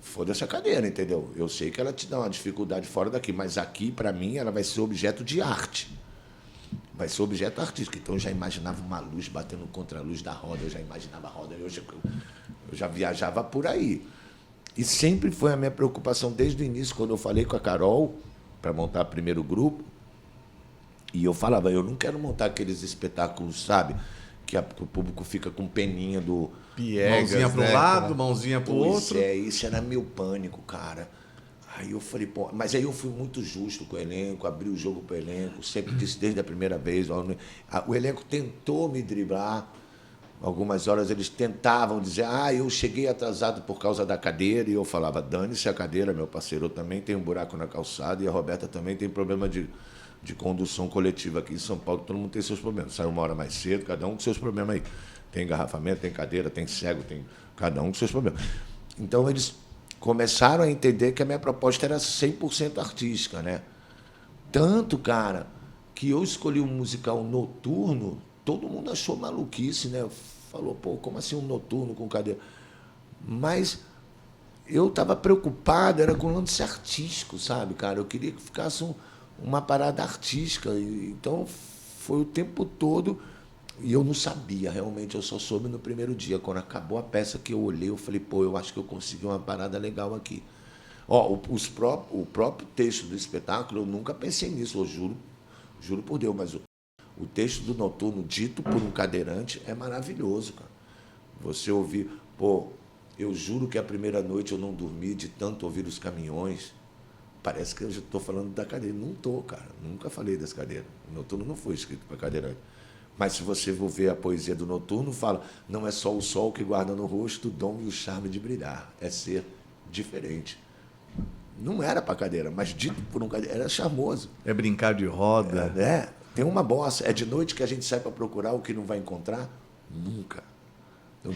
foda-se a cadeira, entendeu? Eu sei que ela te dá uma dificuldade fora daqui, mas aqui, para mim, ela vai ser objeto de arte. Vai ser objeto artístico. Então eu já imaginava uma luz batendo contra a luz da roda, eu já imaginava a roda, eu já viajava por aí. E sempre foi a minha preocupação desde o início, quando eu falei com a Carol, para montar o primeiro grupo, e eu falava, eu não quero montar aqueles espetáculos, sabe? Que o público fica com peninha do... Piegas, mãozinha para um lado, mãozinha para o outro. Isso era meu pânico, cara. Aí eu falei, pô, mas aí eu fui muito justo com o elenco, abri o jogo para o elenco, sempre disse desde a primeira vez. O elenco tentou me driblar. Algumas horas eles tentavam dizer, eu cheguei atrasado por causa da cadeira, e eu falava, dane-se a cadeira, meu parceiro, eu também tenho um buraco na calçada, e a Roberta também tem problema de condução coletiva aqui em São Paulo, todo mundo tem seus problemas. Sai uma hora mais cedo, cada um com seus problemas aí. Tem engarrafamento, tem cadeira, tem cego, tem cada um com seus problemas. Então eles começaram a entender que a minha proposta era 100% artística, né? Tanto, cara, que eu escolhi um musical noturno, todo mundo achou maluquice, né? Falou, pô, como assim um noturno com cadeira? Mas eu estava preocupado, era com o lance artístico, sabe, cara? Eu queria que ficasse uma parada artística. Então, foi o tempo todo, e eu não sabia, realmente, eu só soube no primeiro dia. Quando acabou a peça que eu olhei, eu falei, pô, eu acho que eu consegui uma parada legal aqui. Ó, o próprio texto do espetáculo, eu nunca pensei nisso, eu juro por Deus, mas o texto do Noturno, dito por um cadeirante, é maravilhoso, cara. Você ouvir, pô, eu juro que a primeira noite eu não dormi de tanto ouvir os caminhões. Parece que eu já estou falando da cadeira. Não estou, cara. Nunca falei das cadeiras. O Noturno não foi escrito para cadeirante. Mas se você for ver a poesia do Noturno, fala, não é só o sol que guarda no rosto o dom e o charme de brilhar. É ser diferente. Não era para cadeira, mas dito por um cadeira, era charmoso. É brincar de roda. Tem uma bossa. É de noite que a gente sai para procurar o que não vai encontrar? Nunca. Então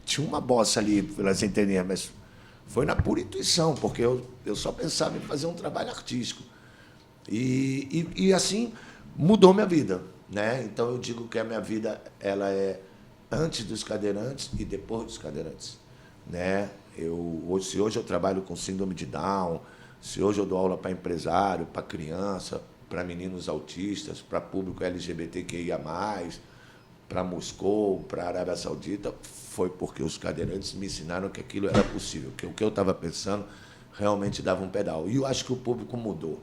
tinha uma bossa ali, pelas entendinhas, mas foi na pura intuição, porque eu só pensava em fazer um trabalho artístico. E assim, mudou minha vida, né? Então eu digo que a minha vida ela é antes dos cadeirantes e depois dos cadeirantes, né? Se hoje eu trabalho com síndrome de Down, se hoje eu dou aula para empresário, para criança, para meninos autistas, para público LGBTQIA+, para Moscou, para a Arábia Saudita, foi porque os cadeirantes me ensinaram que aquilo era possível, que o que eu estava pensando realmente dava um pedal. E eu acho que o público mudou.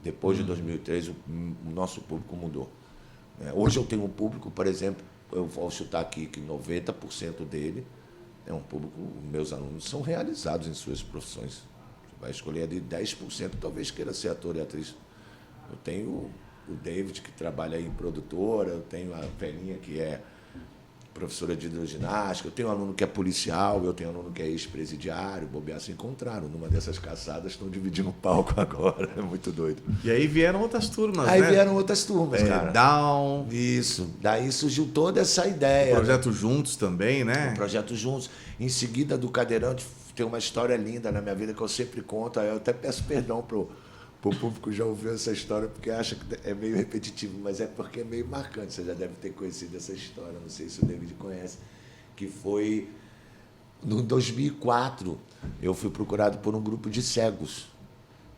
Depois de 2013, o nosso público mudou. Hoje eu tenho um público, por exemplo, eu vou chutar aqui que 90% dele é um público, meus alunos são realizados em suas profissões. Você vai escolher ali 10%, talvez queira ser ator e atriz. Eu tenho o David, que trabalha aí em produtora, eu tenho a Pelinha, que é professora de hidroginástica, eu tenho um aluno que é policial, eu tenho um aluno que é ex-presidiário, bobear se encontraram. Numa dessas caçadas, estão dividindo o palco agora, é muito doido. E aí vieram outras turmas, Aí né? vieram outras turmas, cara. Down. Isso, daí surgiu toda essa ideia. O projeto Juntos também, né? O projeto Juntos. Em seguida do cadeirante, tem uma história linda na minha vida que eu sempre conto, eu até peço perdão pro público já ouviu essa história, porque acha que é meio repetitivo, mas é porque é meio marcante. Você já deve ter conhecido essa história, não sei se o David conhece, que foi no 2004, eu fui procurado por um grupo de cegos.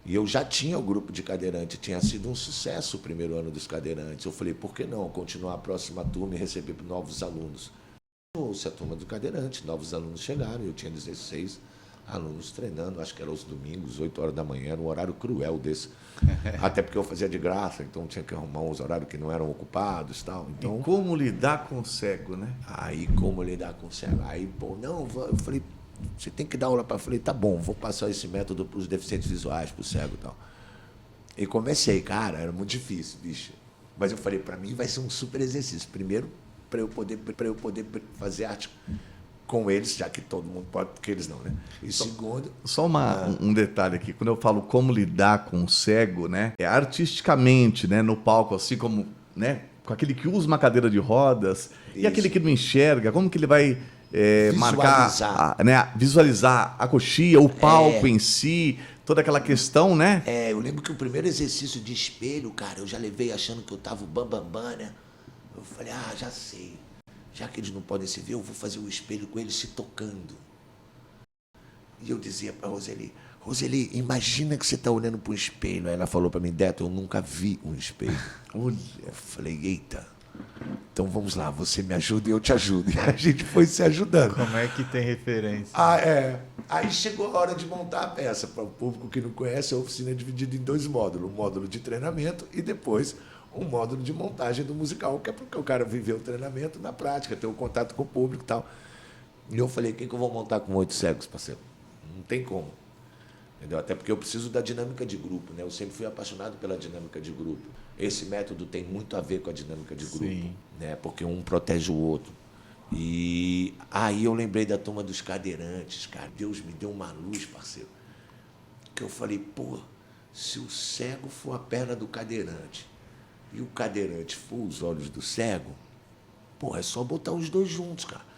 E eu já tinha o grupo de cadeirante, tinha sido um sucesso o primeiro ano dos cadeirantes. Eu falei, por que não continuar a próxima turma e receber novos alunos? Trouxe a turma do cadeirante, novos alunos chegaram, eu tinha 16 alunos treinando, acho que era aos domingos, 8 horas da manhã, era um horário cruel desse. Até porque eu fazia de graça, então tinha que arrumar uns horários que não eram ocupados e tal. Então, e como lidar com o cego, né? Aí, como lidar com o cego? Aí, pô, não, eu falei, você tem que dar aula para... Eu falei, tá bom, vou passar esse método para os deficientes visuais, para o cego e tal. E comecei, cara, era muito difícil, bicho. Mas eu falei, para mim vai ser um super exercício. Primeiro, para eu poder fazer arte com eles, já que todo mundo pode, porque eles não, né? E segundo... Só um detalhe aqui, quando eu falo como lidar com o cego, né? É artisticamente, né? No palco, assim como, né? Com aquele que usa uma cadeira de rodas, e aquele que não enxerga, como que ele vai marcar, visualizar a coxia, o palco em si, toda aquela questão, né? Eu lembro que o primeiro exercício de espelho, cara, eu já levei achando que eu tava o bambambam, né? Eu falei, já sei. Já que eles não podem se ver, eu vou fazer o espelho com eles se tocando. E eu dizia para Roseli, Roseli, imagina que você está olhando para um espelho. Aí ela falou para mim, Deto, eu nunca vi um espelho. Eu falei, eita, então vamos lá, você me ajuda e eu te ajudo. E a gente foi se ajudando. Como é que tem referência? Aí chegou a hora de montar a peça. Para o público que não conhece, a oficina é dividida em 2 módulos. Um módulo de treinamento e depois um módulo de montagem do musical, que é porque o cara viveu o treinamento na prática, ter o contato com o público e tal. E eu falei, o que eu vou montar com 8 cegos, parceiro? Não tem como. Entendeu? Até porque eu preciso da dinâmica de grupo, né? Eu sempre fui apaixonado pela dinâmica de grupo. Esse método tem muito a ver com a dinâmica de grupo, Sim. né? Porque um protege o outro. E aí eu lembrei da turma dos cadeirantes, cara. Deus me deu uma luz, parceiro. Que eu falei, pô, se o cego for a perna do cadeirante e o cadeirante for os olhos do cego, pô, é só botar os 2 juntos, cara.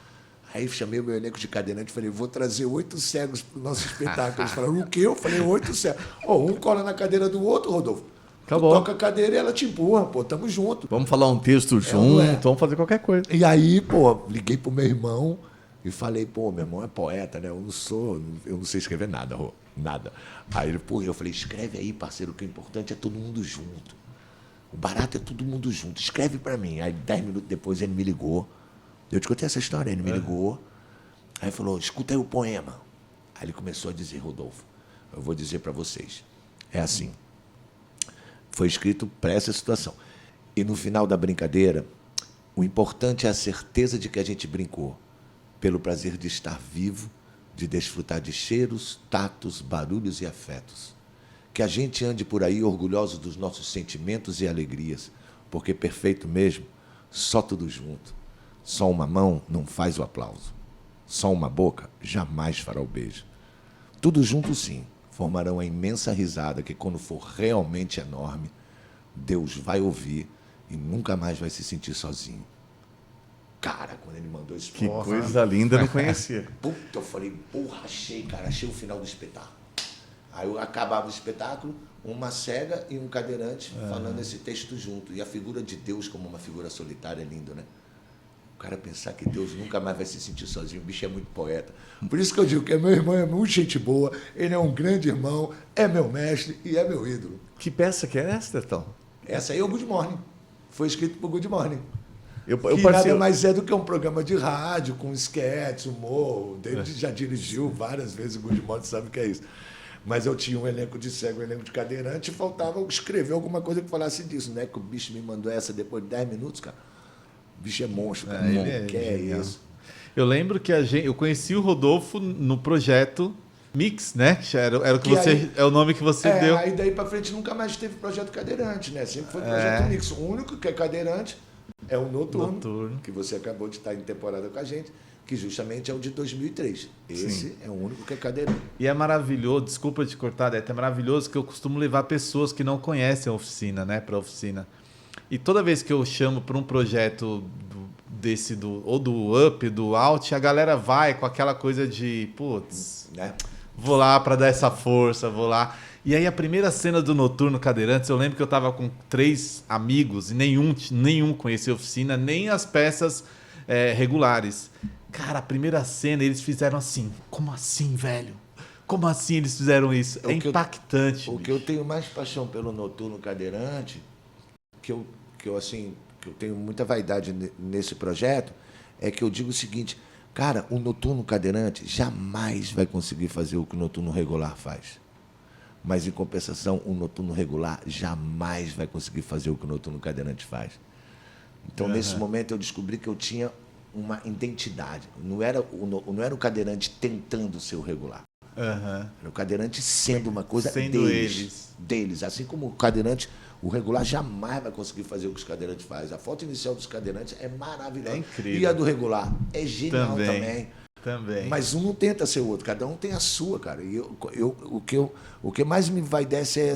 Aí chamei o meu elenco de cadeirante e falei, vou trazer 8 cegos para o nosso espetáculo. Eles falaram, o quê? Eu falei, 8 cegos. Um cola na cadeira do outro, Rodolfo. Acabou. Tu toca a cadeira e ela te empurra, pô, tamo junto. Vamos falar um texto junto, vamos fazer qualquer coisa. E aí, pô, liguei pro meu irmão e falei, pô, meu irmão é poeta, né? Eu não sei escrever nada, Rô, nada. Aí, pô, eu falei, escreve aí, parceiro, o que é importante é todo mundo junto. O barato é todo mundo junto, escreve para mim. Aí, 10 minutos depois, ele me ligou. Eu te contei essa história, ele me ligou. Aí falou, escuta aí o poema. Aí ele começou a dizer, Rodolfo, eu vou dizer para vocês. É assim, foi escrito para essa situação. E no final da brincadeira, o importante é a certeza de que a gente brincou, pelo prazer de estar vivo, de desfrutar de cheiros, tatos, barulhos e afetos. Que a gente ande por aí orgulhoso dos nossos sentimentos e alegrias, porque perfeito mesmo, só tudo junto. Só uma mão não faz o aplauso. Só uma boca jamais fará o beijo. Tudo junto, sim, formarão a imensa risada que, quando for realmente enorme, Deus vai ouvir e nunca mais vai se sentir sozinho. Cara, quando ele mandou isso... Que coisa linda, eu não conhecia. Puta, eu falei, porra, achei o final do espetáculo. Aí eu acabava o espetáculo, uma cega e um cadeirante falando esse texto junto. E a figura de Deus como uma figura solitária é lindo, né? O cara pensar que Deus nunca mais vai se sentir sozinho, o bicho é muito poeta. Por isso que eu digo que meu irmão é muito gente boa, ele é um grande irmão, é meu mestre e é meu ídolo. Que peça que é essa, então? Essa aí é o Good Morning. Foi escrito por Good Morning. Eu Que participei... nada mais é do que um programa de rádio, com sketch, humor. O David já dirigiu várias vezes o Good Morning, sabe o que é isso. Mas eu tinha um elenco de cego, um elenco de cadeirante, e faltava escrever alguma coisa que falasse disso, né? Que o bicho me mandou essa depois de 10 minutos, cara. O bicho é monstro, cara. Que é isso? Eu lembro que eu conheci o Rodolfo no projeto Mix, né? Que era o que você, aí, é o nome que você deu. Aí daí pra frente nunca mais teve projeto cadeirante, né? Sempre foi projeto Mix. O único que é cadeirante é o Noturno, que você acabou de estar em temporada com a gente, que justamente é o de 2003. Esse é o único que é cadeirante. E é maravilhoso, desculpa te cortar, Deto, é maravilhoso que eu costumo levar pessoas que não conhecem a oficina, né, para a oficina. E toda vez que eu chamo para um projeto ou do Up, do Out, a galera vai com aquela coisa de, putz, Né? vou lá para dar essa força, vou lá. E aí a primeira cena do Noturno Cadeirantes, eu lembro que eu tava com 3 amigos e nenhum conhecia a oficina, nem as peças regulares. Cara, a primeira cena eles fizeram assim, como assim, velho? Como assim eles fizeram isso? É impactante. O que eu tenho mais paixão pelo Noturno Cadeirante, que eu tenho muita vaidade nesse projeto, é que eu digo o seguinte, cara, o Noturno Cadeirante jamais vai conseguir fazer o que o Noturno Regular faz. Mas, em compensação, o Noturno Regular jamais vai conseguir fazer o que o Noturno Cadeirante faz. Então, nesse momento, eu descobri que eu tinha uma identidade. Não era o cadeirante tentando ser o regular. Era o cadeirante sendo uma coisa deles. Assim como o cadeirante, o regular jamais vai conseguir fazer o que os cadeirantes fazem. A foto inicial dos cadeirantes é maravilhosa. É incrível. E a do regular é genial também. Mas um não tenta ser o outro, cada um tem a sua, cara. E o que mais me vai descer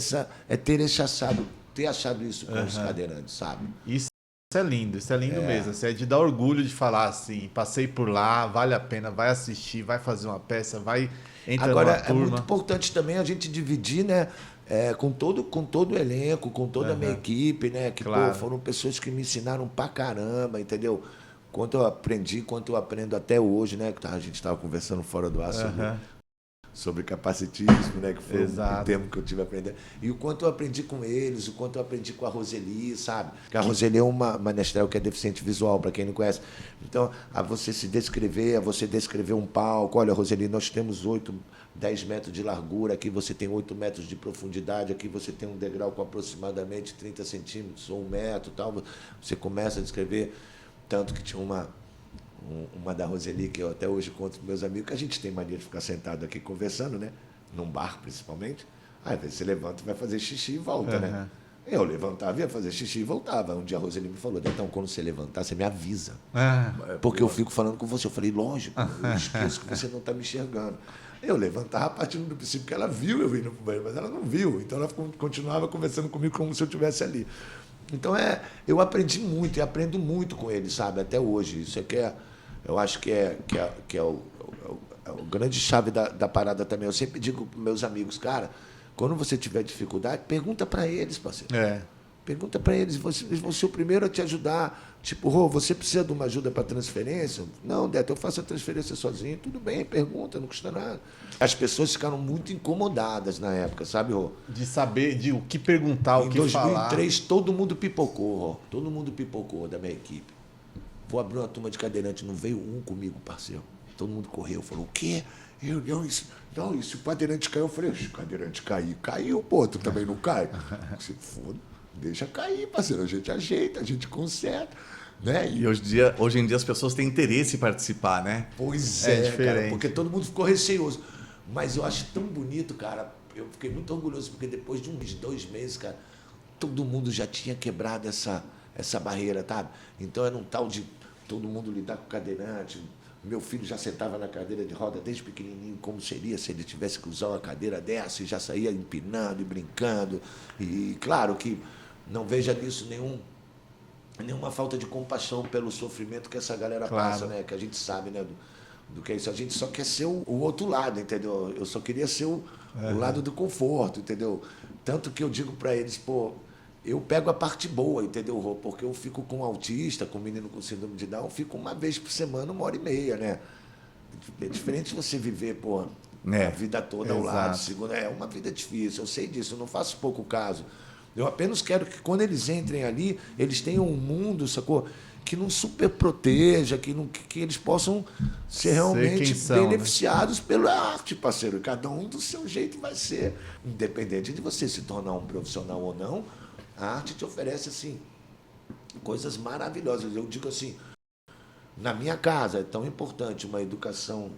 é ter achado isso com os cadeirantes, sabe? Isso é lindo mesmo. Isso é de dar orgulho de falar assim, passei por lá, vale a pena, vai assistir, vai fazer uma peça, vai entrar numa turma. Agora, é muito importante também a gente dividir, né? Com todo o elenco, com toda a minha equipe, né? Que pô, foram pessoas que me ensinaram pra caramba, entendeu? Quanto eu aprendi, quanto eu aprendo até hoje, né? A gente estava conversando fora do ar sobre sobre capacitismo, né? Que foi Exato. um termo que eu tive aprendendo. E o quanto eu aprendi com eles, o quanto eu aprendi com a Roseli, sabe? Porque a Roseli é uma menestrel que é deficiente visual, para quem não conhece. Então, a você se descrever, a você descrever um palco. Olha, Roseli, nós temos 10 metros de largura, aqui você tem 8 metros de profundidade, aqui você tem um degrau com aproximadamente 30 centímetros ou 1 metro, tal. Você começa a descrever, tanto que tinha uma da Roseli, que eu até hoje conto para meus amigos, que a gente tem mania de ficar sentado aqui conversando, né? Num bar, principalmente. Aí você levanta e vai fazer xixi e volta, né? Eu levantava, ia fazer xixi e voltava. Um dia a Roseli me falou, então, quando você levantar, você me avisa. Porque eu fico falando com você. Eu falei, lógico, eu esqueço que você não está me enxergando. Eu levantava partindo do princípio que ela viu eu indo para o banheiro, mas ela não viu. Então ela continuava conversando comigo como se eu estivesse ali. Então eu aprendi muito e aprendo muito com ele, sabe, até hoje. Isso eu acho que é o grande chave da parada também. Eu sempre digo para meus amigos, cara, quando você tiver dificuldade, pergunta para eles, parceiro. Pergunta para eles, eles vão ser o primeiro a te ajudar. Tipo, Rô, você precisa de uma ajuda para transferência? Não, Deto, eu faço a transferência sozinho. Tudo bem, pergunta, não custa nada. As pessoas ficaram muito incomodadas na época, sabe, Rô? De saber de o que perguntar, o que falar. Em 2003, todo mundo pipocou, Rô. Todo mundo pipocou da minha equipe. Vou abrir uma turma de cadeirante, não veio um comigo, parceiro. Todo mundo correu, falou, o quê? Não, se o cadeirante caiu, eu falei, o cadeirante caiu, pô, tu também não cai? Se foda. Deixa cair, parceiro. A gente ajeita, a gente conserta. Né? E hoje em dia as pessoas têm interesse em participar, né? Pois é diferente. Cara, porque todo mundo ficou receoso. Mas eu acho tão bonito, cara. Eu fiquei muito orgulhoso, porque depois de uns 2 meses, cara, todo mundo já tinha quebrado essa barreira, sabe? Então era um tal de todo mundo lidar com o cadeirante. Meu filho já sentava na cadeira de roda desde pequenininho, como seria se ele tivesse que usar uma cadeira dessa, e já saía empinando e brincando. E claro que não veja nisso nenhuma falta de compaixão pelo sofrimento que essa galera passa, né? Que a gente sabe, né? Do que é isso. A gente só quer ser o outro lado, entendeu? Eu só queria ser o lado do conforto, entendeu? Tanto que eu digo para eles, pô, eu pego a parte boa, entendeu, Rô? Porque eu fico com um autista, com um menino com síndrome de Down, eu fico uma vez por semana, 1h30, né? É diferente você viver, pô, a vida toda ao lado. É uma vida difícil, eu sei disso, eu não faço pouco caso. Eu apenas quero que quando eles entrem ali, eles tenham um mundo, sacou? Que não super proteja, que eles possam ser realmente beneficiados pela arte, parceiro. Cada um do seu jeito vai ser. Independente de você se tornar um profissional ou não, a arte te oferece, assim, coisas maravilhosas. Eu digo assim, na minha casa é tão importante uma educação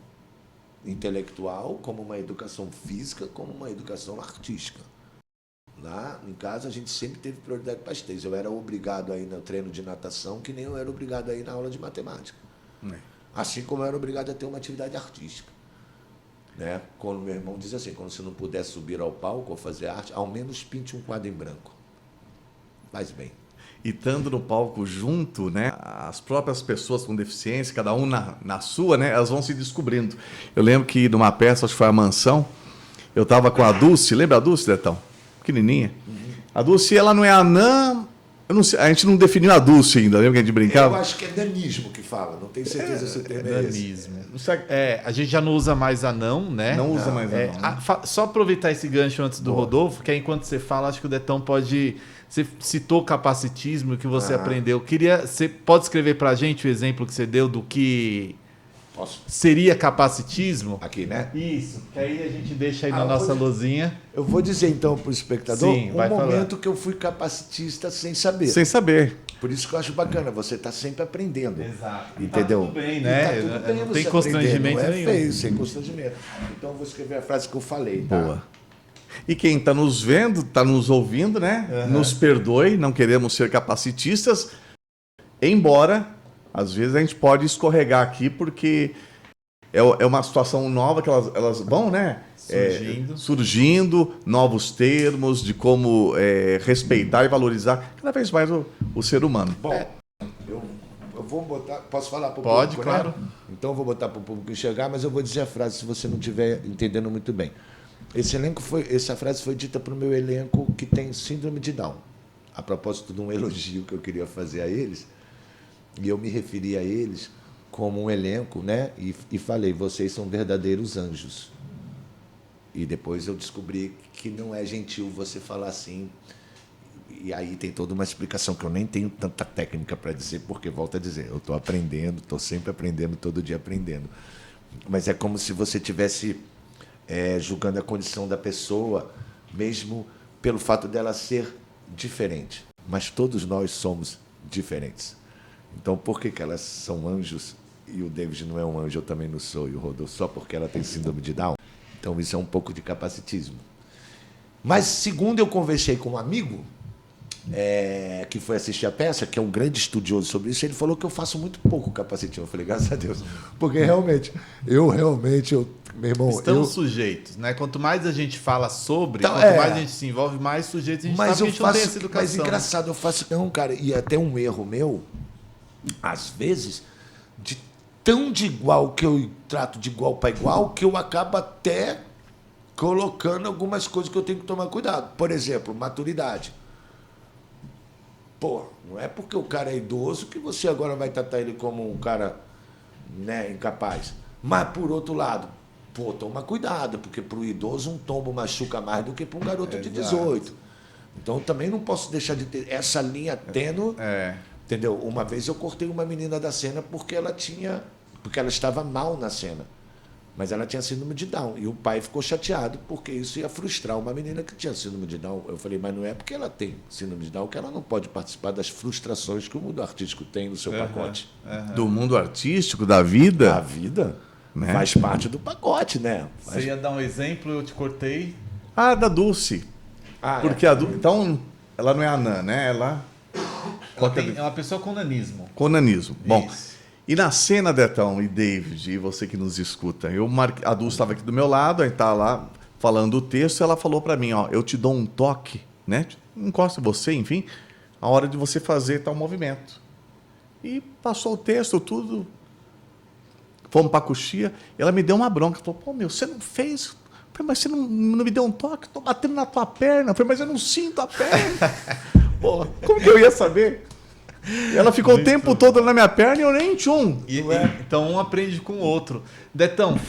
intelectual, como uma educação física, como uma educação artística. Lá em casa a gente sempre teve prioridade para as 3. Eu era obrigado a ir no treino de natação, que nem eu era obrigado a ir na aula de matemática. Assim como eu era obrigado a ter uma atividade artística. Né? Quando meu irmão diz assim, quando você não puder subir ao palco ou fazer arte, ao menos pinte um quadro em branco. Faz bem. E estando no palco junto, né? As próprias pessoas com deficiência, cada um na sua, né? Elas vão se descobrindo. Eu lembro que numa peça, acho que foi a Mansão, eu estava com a Dulce, lembra a Dulce, Detão? Pequenininha. A Dulce, ela não é anã, eu não sei, a gente não definiu a Dulce ainda, lembra que a gente brincava? Eu acho que é danismo que fala, não tenho certeza se o termo é esse. Danismo. A gente já não usa mais anão, né? Não usa mais anão. Só aproveitar esse gancho antes do Rodolfo, que aí enquanto você fala, acho que o Detão pode... Você citou capacitismo, que você aprendeu. Você pode escrever para a gente o exemplo que você deu do que... Posso? Seria capacitismo? Aqui, né? Isso, que aí a gente deixa aí na nossa luzinha. Eu vou dizer então para o espectador momento que eu fui capacitista sem saber. Sem saber. Por isso que eu acho bacana, você está sempre aprendendo. Exato. Entendeu? Tá tudo bem, né? Tá tudo bem, não tem você constrangimento aprender, nenhum. Não é feio, sem constrangimento. Então eu vou escrever a frase que eu falei. Tá? Boa. E quem está nos vendo, está nos ouvindo, né? Nos perdoe, não queremos ser capacitistas, embora... Às vezes a gente pode escorregar aqui porque é uma situação nova que elas vão, né? Surgindo, novos termos de como respeitar e valorizar cada vez mais o ser humano. Bom, eu vou botar... Posso falar para o público? Pode, claro. Né? Então eu vou botar para o público enxergar, mas eu vou dizer a frase se você não estiver entendendo muito bem. Essa frase foi dita para o meu elenco que tem síndrome de Down. A propósito de um elogio que eu queria fazer a eles, e eu me referi a eles como um elenco, né? E falei, vocês são verdadeiros anjos. E depois eu descobri que não é gentil você falar assim. E aí tem toda uma explicação que eu nem tenho tanta técnica para dizer, porque, volto a dizer, eu estou aprendendo, estou sempre aprendendo, todo dia aprendendo. Mas é como se você tivesse julgando a condição da pessoa, mesmo pelo fato dela ser diferente. Mas todos nós somos diferentes. Então, por que elas são anjos e o David não é um anjo, eu também não sou, e o Rodolfo só porque ela tem síndrome de Down? Então, isso é um pouco de capacitismo. Mas, segundo eu conversei com um amigo, que foi assistir a peça, que é um grande estudioso sobre isso, ele falou que eu faço muito pouco capacitismo. Eu falei, graças a Deus. Porque realmente, meu irmão... Estamos sujeitos, né? Quanto mais a gente fala sobre, Então, quanto mais a gente se envolve, mais sujeitos a gente sabe que a gente não tem essa educação. Mas engraçado, eu faço... Não, cara, e até um erro meu, às vezes, de tão de igual que eu trato de igual para igual, que eu acabo até colocando algumas coisas que eu tenho que tomar cuidado. Por exemplo, maturidade. Pô, não é porque o cara é idoso que você agora vai tratar ele como um cara, né, incapaz. Mas, por outro lado, pô, toma cuidado, porque para o idoso um tombo machuca mais do que para um garoto de 18. Então, também não posso deixar de ter essa linha tênue. Entendeu? Uma vez eu cortei uma menina da cena porque ela estava mal na cena. Mas ela tinha síndrome de Down. E o pai ficou chateado porque isso ia frustrar uma menina que tinha síndrome de Down. Eu falei, mas não é porque ela tem síndrome de Down que ela não pode participar das frustrações que o mundo artístico tem no seu pacote. Do mundo artístico, da vida? A vida, né? Faz parte do pacote, né? Você ia dar um exemplo, eu te cortei. Ah, da Dulce. Porque a Dulce... Então, ela não é anã, né? Ela É uma pessoa com nanismo. com nanismo. Bom, Isso. e na cena, Detão e David, e você que nos escuta, a Dulce estava aqui do meu lado, aí tá lá falando o texto, e ela falou para mim, ó, eu te dou um toque, né? Encosta você, enfim, a hora de você fazer tal movimento. E passou o texto, tudo. Fomos para a coxia, e ela me deu uma bronca. Falou, pô, meu, você não fez... Eu falei, mas você não me deu um toque? Estou batendo na tua perna. Eu falei, mas eu não sinto a perna. Pô, como que eu ia saber? Ela ficou o tempo todo na minha perna e eu nem tchum. Então um aprende com o outro. Detão,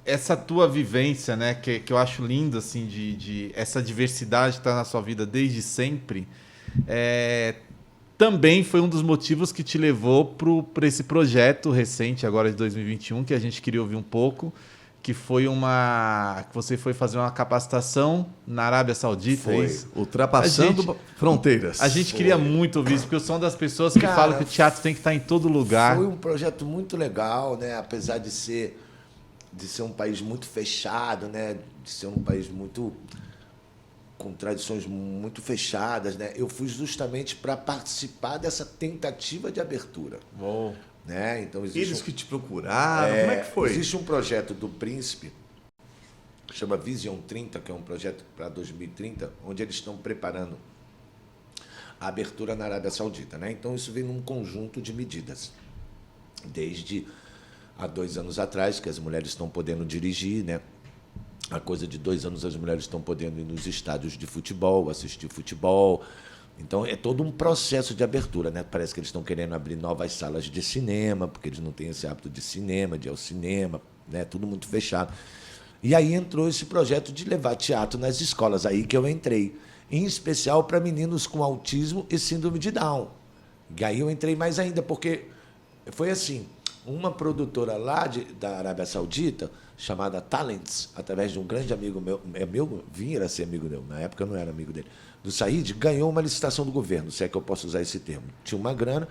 essa tua vivência, né, que eu acho lindo, assim, de essa diversidade que está na sua vida desde sempre, também foi um dos motivos que te levou para esse projeto recente, agora de 2021, que a gente queria ouvir um pouco, que foi que você foi fazer uma capacitação na Arábia Saudita. Foi. É isso? Ultrapassando fronteiras. A gente queria muito ouvir isso, porque eu sou uma das pessoas que falam que o teatro tem que estar em todo lugar. Foi um projeto muito legal, né? Apesar de ser um país muito fechado, né? De ser um país muito com tradições muito fechadas, né? Eu fui justamente para participar dessa tentativa de abertura. Uou. Né? Então, Eles que te procuraram, como é que foi? Existe um projeto do Príncipe, chama Vision 30, que é um projeto para 2030, onde eles estão preparando a abertura na Arábia Saudita. Né? Então, isso vem num conjunto de medidas. Desde há 2 anos atrás, que as mulheres estão podendo dirigir, né? Há coisa de 2 anos as mulheres estão podendo ir nos estádios de futebol, assistir futebol. Então, é todo um processo de abertura, né? Parece que eles estão querendo abrir novas salas de cinema, porque eles não têm esse hábito de cinema, de ir ao cinema, né? Tudo muito fechado. E aí entrou esse projeto de levar teatro nas escolas, aí que eu entrei, em especial para meninos com autismo e síndrome de Down. E aí eu entrei mais ainda, porque foi assim, uma produtora lá da Arábia Saudita, chamada Talents, através de um grande amigo meu, vinha a ser amigo meu, na época eu não era amigo dele, do Said, ganhou uma licitação do governo, se é que eu posso usar esse termo. Tinha uma grana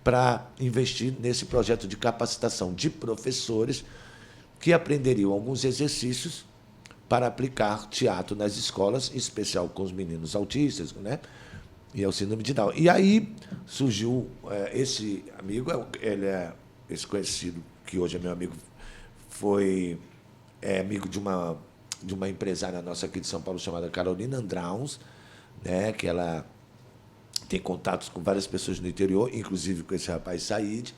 para investir nesse projeto de capacitação de professores que aprenderiam alguns exercícios para aplicar teatro nas escolas, em especial com os meninos autistas, né? E é o síndrome de Down. E aí surgiu esse amigo, ele é esse conhecido, que hoje é meu amigo, foi amigo de uma empresária nossa aqui de São Paulo, chamada Carolina Andraus, né, que ela tem contatos com várias pessoas no interior, inclusive com esse rapaz Said,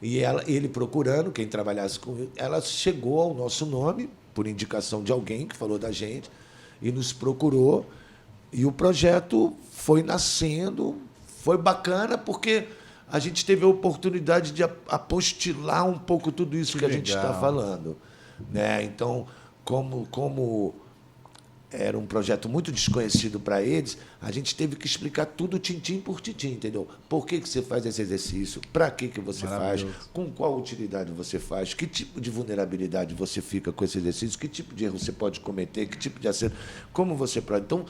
e ele procurando quem trabalhasse com ele, ela chegou ao nosso nome, por indicação de alguém que falou da gente, e nos procurou, e o projeto foi nascendo, foi bacana, porque a gente teve a oportunidade de apostilar um pouco tudo isso que a gente está falando. Né? Então, como era um projeto muito desconhecido para eles, a gente teve que explicar tudo tintim por tintim, entendeu? Por que você faz esse exercício? Para que você faz? Com qual utilidade você faz? Que tipo de vulnerabilidade você fica com esse exercício? Que tipo de erro você pode cometer? Que tipo de acerto? Como você pode... Então,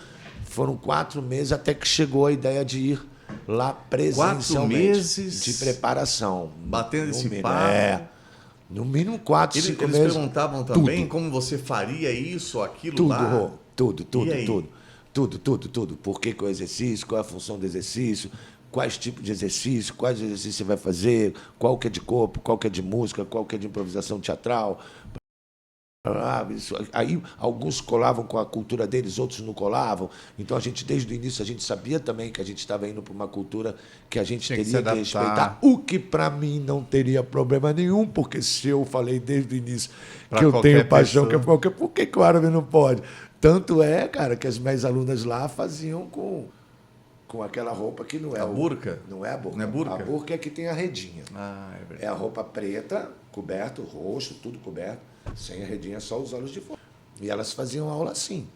foram 4 meses até que chegou a ideia de ir lá presencialmente. 4 meses de preparação. batendo esse mínimo, papo. No mínimo 4, 5 Eles meses. perguntavam também como você faria isso, aquilo Tudo, lá. Rô. Tudo. E aí? Tudo. Por que é o exercício? Qual é a função do exercício? Quais tipos de exercício? Quais exercícios você vai fazer? Qual que é de corpo? Qual que é de música? Qual que é de improvisação teatral? Aí alguns colavam com a cultura deles, outros não colavam. Então a gente, desde o início, a gente sabia também que a gente estava indo para uma cultura que a gente teria que respeitar. O que para mim não teria problema nenhum, porque se eu falei desde o início que eu tenho paixão, que é qualquer, por que o árabe não pode? Tanto é, cara, que as minhas alunas lá faziam com aquela roupa que não é a burca? Não é a burca. Não é burca? A burca é que tem a redinha. Ah, é verdade. É a roupa preta, coberto, o rosto, tudo coberto, sem a redinha, só os olhos de fora. E elas faziam aula assim.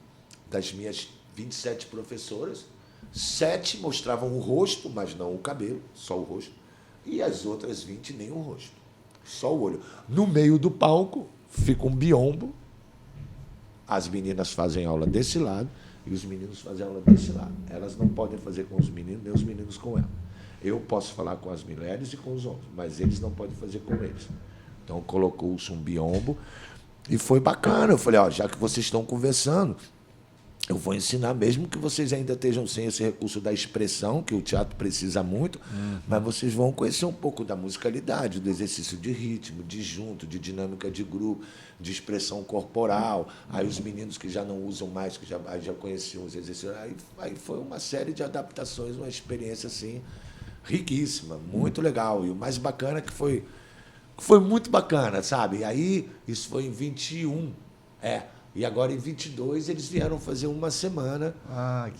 Das minhas 27 professoras, 7 mostravam o rosto, mas não o cabelo, só o rosto. E as outras 20 nem o rosto, só o olho. No meio do palco fica um biombo. As meninas fazem aula desse lado e os meninos fazem aula desse lado. Elas não podem fazer com os meninos, nem os meninos com elas. Eu posso falar com as mulheres e com os homens, mas eles não podem fazer com eles. Então colocou-se um biombo e foi bacana. Eu falei, já que vocês estão conversando, eu vou ensinar, mesmo que vocês ainda estejam sem esse recurso da expressão, que o teatro precisa muito, mas vocês vão conhecer um pouco da musicalidade, do exercício de ritmo, de junto, de dinâmica de grupo, de expressão corporal. Aí os meninos que já não usam mais, que já conheciam os exercícios, aí foi uma série de adaptações, uma experiência assim riquíssima, muito legal. E o mais bacana é que foi muito bacana, sabe? Aí, isso foi em 21, e agora em 22 eles vieram fazer uma semana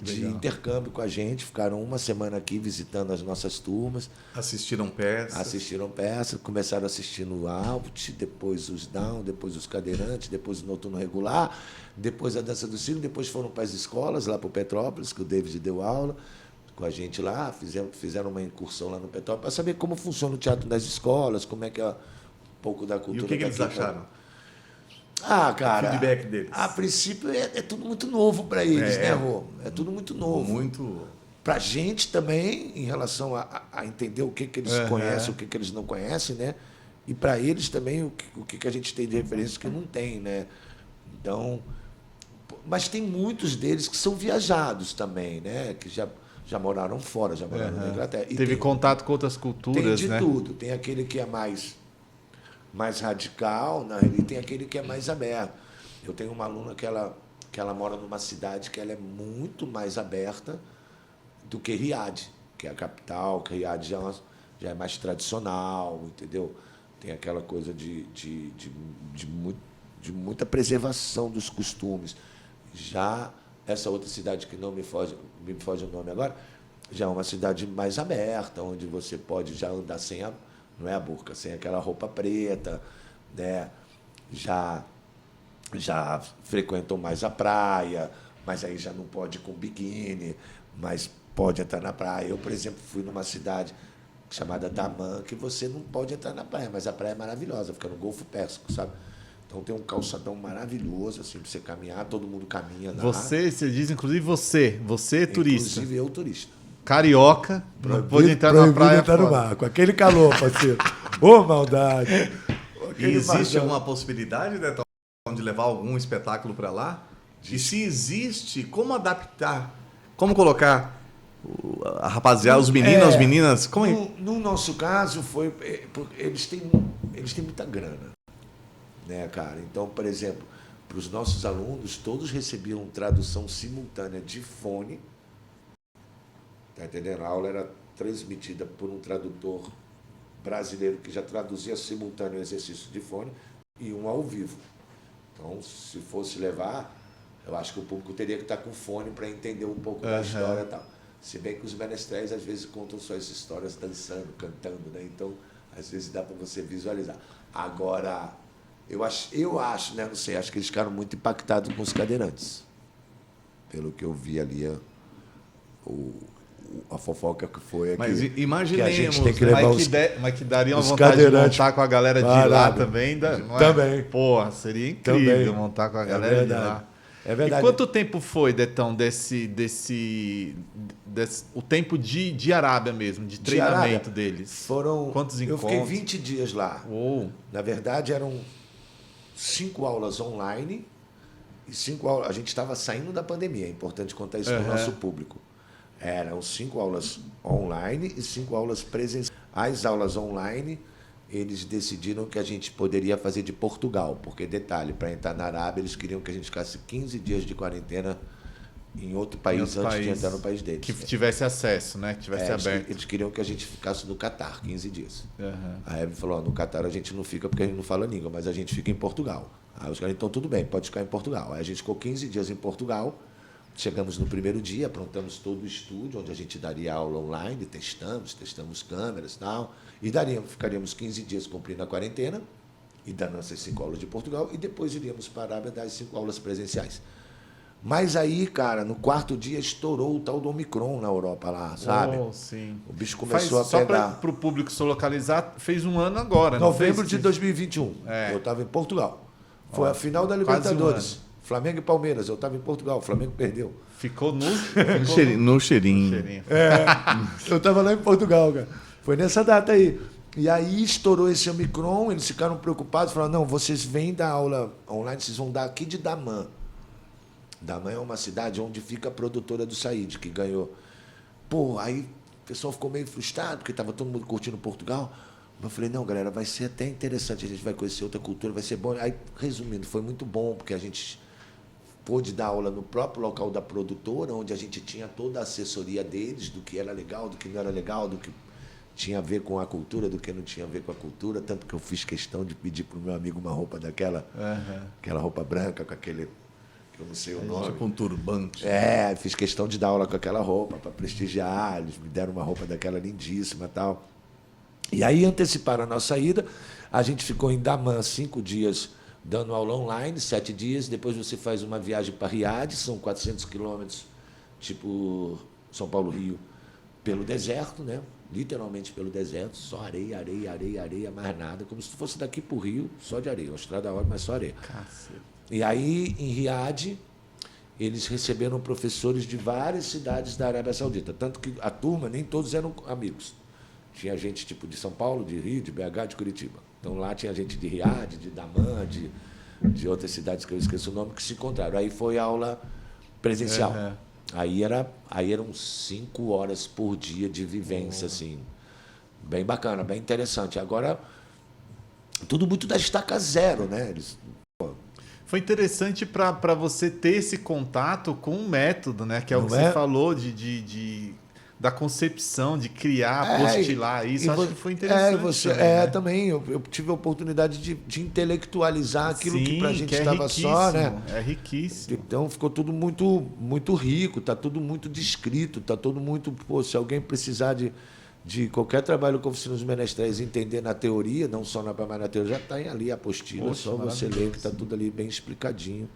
de intercâmbio com a gente, ficaram uma semana aqui visitando as nossas turmas. Assistiram peças, começaram assistindo o Alt, depois os Down, depois os Cadeirantes, depois o Noturno Regular, depois a Dança do Círculo, depois foram para as escolas, lá para o Petrópolis, que o David deu aula com a gente lá, fizeram uma incursão lá no Petrópolis, para saber como funciona o teatro das escolas, como é que é um pouco da cultura. E o que eles acharam? Cara, o feedback deles. A princípio é tudo muito novo para eles, né, Rô? É tudo muito novo. Muito. Para a gente também, em relação a entender o que eles conhecem, o que eles não conhecem, né? E para eles também o que a gente tem de referência que não tem, né? Então, mas tem muitos deles que são viajados também, né? Que já moraram fora, já moraram na Inglaterra. E teve contato com outras culturas, né? Tem de tudo. Tem aquele que é mais radical, né? E tem aquele que é mais aberto. Eu tenho uma aluna que ela mora numa cidade que ela é muito mais aberta do que Riad, que é a capital, que Riad já é mais tradicional, entendeu? Tem aquela coisa de muita preservação dos costumes. Já essa outra cidade que não me foge o nome agora, já é uma cidade mais aberta, onde você pode já andar sem não é a burca, sem aquela roupa preta, né? Já frequentam mais a praia, mas aí já não pode ir com biquíni, mas pode entrar na praia. Eu, por exemplo, fui numa cidade chamada Daman, que você não pode entrar na praia, mas a praia é maravilhosa, fica no Golfo Pérsico, sabe? Então tem um calçadão maravilhoso, assim, para você caminhar, todo mundo caminha lá. Você diz, inclusive você turista. Inclusive eu, turista. Carioca, não pode entrar na praia entrar no mar, com aquele calor, parceiro. Ô, maldade! E existe alguma possibilidade, né, de levar algum espetáculo para lá? E se existe, como adaptar? Como colocar a rapaziada, os meninos, as meninas? Como no nosso caso, eles têm muita grana, né, cara? Então, por exemplo, para os nossos alunos, todos recebiam tradução simultânea de fone. Tá entendendo? A aula era transmitida por um tradutor brasileiro que já traduzia simultâneo o exercício de fone e um ao vivo. Então, se fosse levar, eu acho que o público teria que estar com fone para entender um pouco da história e tal. Se bem que os menestréis às vezes contam suas histórias dançando, cantando, né? Então, às vezes dá para você visualizar. Agora, Eu acho, né? Não sei, acho que eles ficaram muito impactados com os cadeirantes. Pelo que eu vi ali, a fofoca que foi aqui. Mas que a imaginemos, gente tem que levar Mas que daria uma os vontade de cadeirantes montar com a galera de parados. lá também. Não é? Também. Porra, seria incrível Também. montar com a É galera de verdade. lá. É verdade. E quanto tempo foi, Detão, o tempo de Arábia mesmo, de treinamento Arábia? deles? Foram. Quantos Eu fiquei encontros? 20 dias lá. Uou. Na verdade, eram 5 aulas online e 5 aulas. A gente estava saindo da pandemia, é importante contar isso para o nosso público. Eram 5 aulas online e 5 aulas presenciais. As aulas online, eles decidiram que a gente poderia fazer de Portugal, porque, detalhe, para entrar na Arábia, eles queriam que a gente ficasse 15 dias de quarentena em outro país antes de entrar no país deles. Que tivesse acesso, né? Que tivesse aberto. Eles queriam que a gente ficasse no Catar, 15 dias. Uhum. A Hebe falou, no Catar a gente não fica porque a gente não fala língua, mas a gente fica em Portugal. Aí os caras, então tudo bem, pode ficar em Portugal. Aí a gente ficou 15 dias em Portugal, chegamos no primeiro dia, aprontamos todo o estúdio, onde a gente daria aula online, testamos câmeras e tal, e ficaríamos 15 dias cumprindo a quarentena, e dando essas 5 aulas de Portugal, e depois iríamos para a Arábia dar as 5 aulas presenciais. Mas aí, cara, no 4º dia estourou o tal do Omicron na Europa lá, sabe? Oh, sim. O bicho começou a Só pegar. para o público se localizar, fez um ano agora, não Novembro fez? de 2021. É. Eu estava em Portugal. Foi a final da quase Libertadores. Flamengo e Palmeiras. Eu estava em Portugal. O Flamengo perdeu. Ficou no No cheirinho. cheirinho. Eu estava lá em Portugal, cara. Foi nessa data aí. E aí estourou esse Omicron, eles ficaram preocupados, falaram, não, vocês vêm dar aula online, vocês vão dar aqui de Daman. Daman é uma cidade onde fica a produtora do Said, que ganhou. Pô, aí o pessoal ficou meio frustrado, porque estava todo mundo curtindo Portugal. Eu falei, não, galera, vai ser até interessante, a gente vai conhecer outra cultura, vai ser bom. Aí, resumindo, foi muito bom, porque a gente pôde dar aula no próprio local da produtora, onde a gente tinha toda a assessoria deles, do que era legal, do que não era legal, do que tinha a ver com a cultura, do que não tinha a ver com a cultura, tanto que eu fiz questão de pedir para o meu amigo uma roupa daquela, aquela roupa branca, com aquele, que eu não sei o nome. Tipo um turbante. Fiz questão de dar aula com aquela roupa, para prestigiar, eles me deram uma roupa daquela lindíssima e tal. E aí anteciparam a nossa ida, a gente ficou em Daman 5 dias dando aula online, 7 dias, depois você faz uma viagem para Riad, são 400 quilômetros, tipo São Paulo-Rio, pelo deserto, né? Literalmente pelo deserto, só areia, areia, areia, areia, mais nada, como se fosse daqui para o Rio, só de areia, uma estrada ótima, mas só areia. Cacete. E aí, em Riad, eles receberam professores de várias cidades da Arábia Saudita, tanto que a turma, nem todos eram amigos. Tinha gente tipo de São Paulo, de Rio, de BH, de Curitiba. Então lá tinha gente de Riad, de Daman, de outras cidades que eu esqueço o nome, que se encontraram. Aí foi aula presencial. Aí eram 5 horas por dia de vivência, assim. Bem bacana, bem interessante. Agora, tudo muito da estaca zero, né? Foi interessante para você ter esse contato com o método, né? Que é o que Não você é? falou da concepção, de criar, apostilar isso. Acho que foi interessante. Também, né? Também. Eu tive a oportunidade de intelectualizar aquilo que pra gente que é estava só, né? É riquíssimo. Então ficou tudo muito, muito rico, tá tudo muito descrito, tá tudo muito. Pô, se alguém precisar de qualquer trabalho com oficinas menestréis entender na teoria, não só mas na teoria, já está ali a apostila, Poxa, só você ler que está tudo ali bem explicadinho.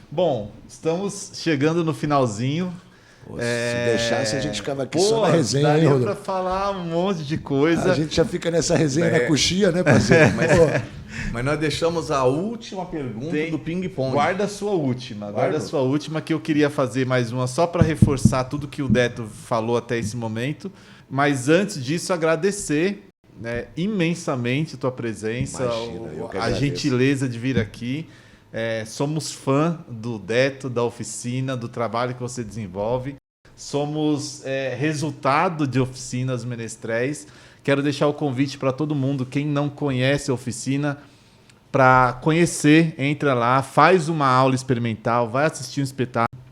Bom, estamos chegando no finalzinho. Pô, se deixasse, a gente ficava aqui só na resenha, daria hein, para Rodolfo? falar um monte de coisa. A gente já fica nessa resenha na coxinha, né, parceiro? Mas nós deixamos a última pergunta do ping-pong. Guarda a sua última, que eu queria fazer mais uma só para reforçar tudo que o Deto falou até esse momento. Mas antes disso, agradecer, né, imensamente a tua presença, Imagina, eu que a agradeço. gentileza de vir aqui. Somos fã do Deto, da oficina, do trabalho que você desenvolve. Somos resultado de oficinas menestréis. Quero deixar o convite para todo mundo, quem não conhece a oficina, para conhecer, entra lá, faz uma aula experimental, vai assistir um espetáculo.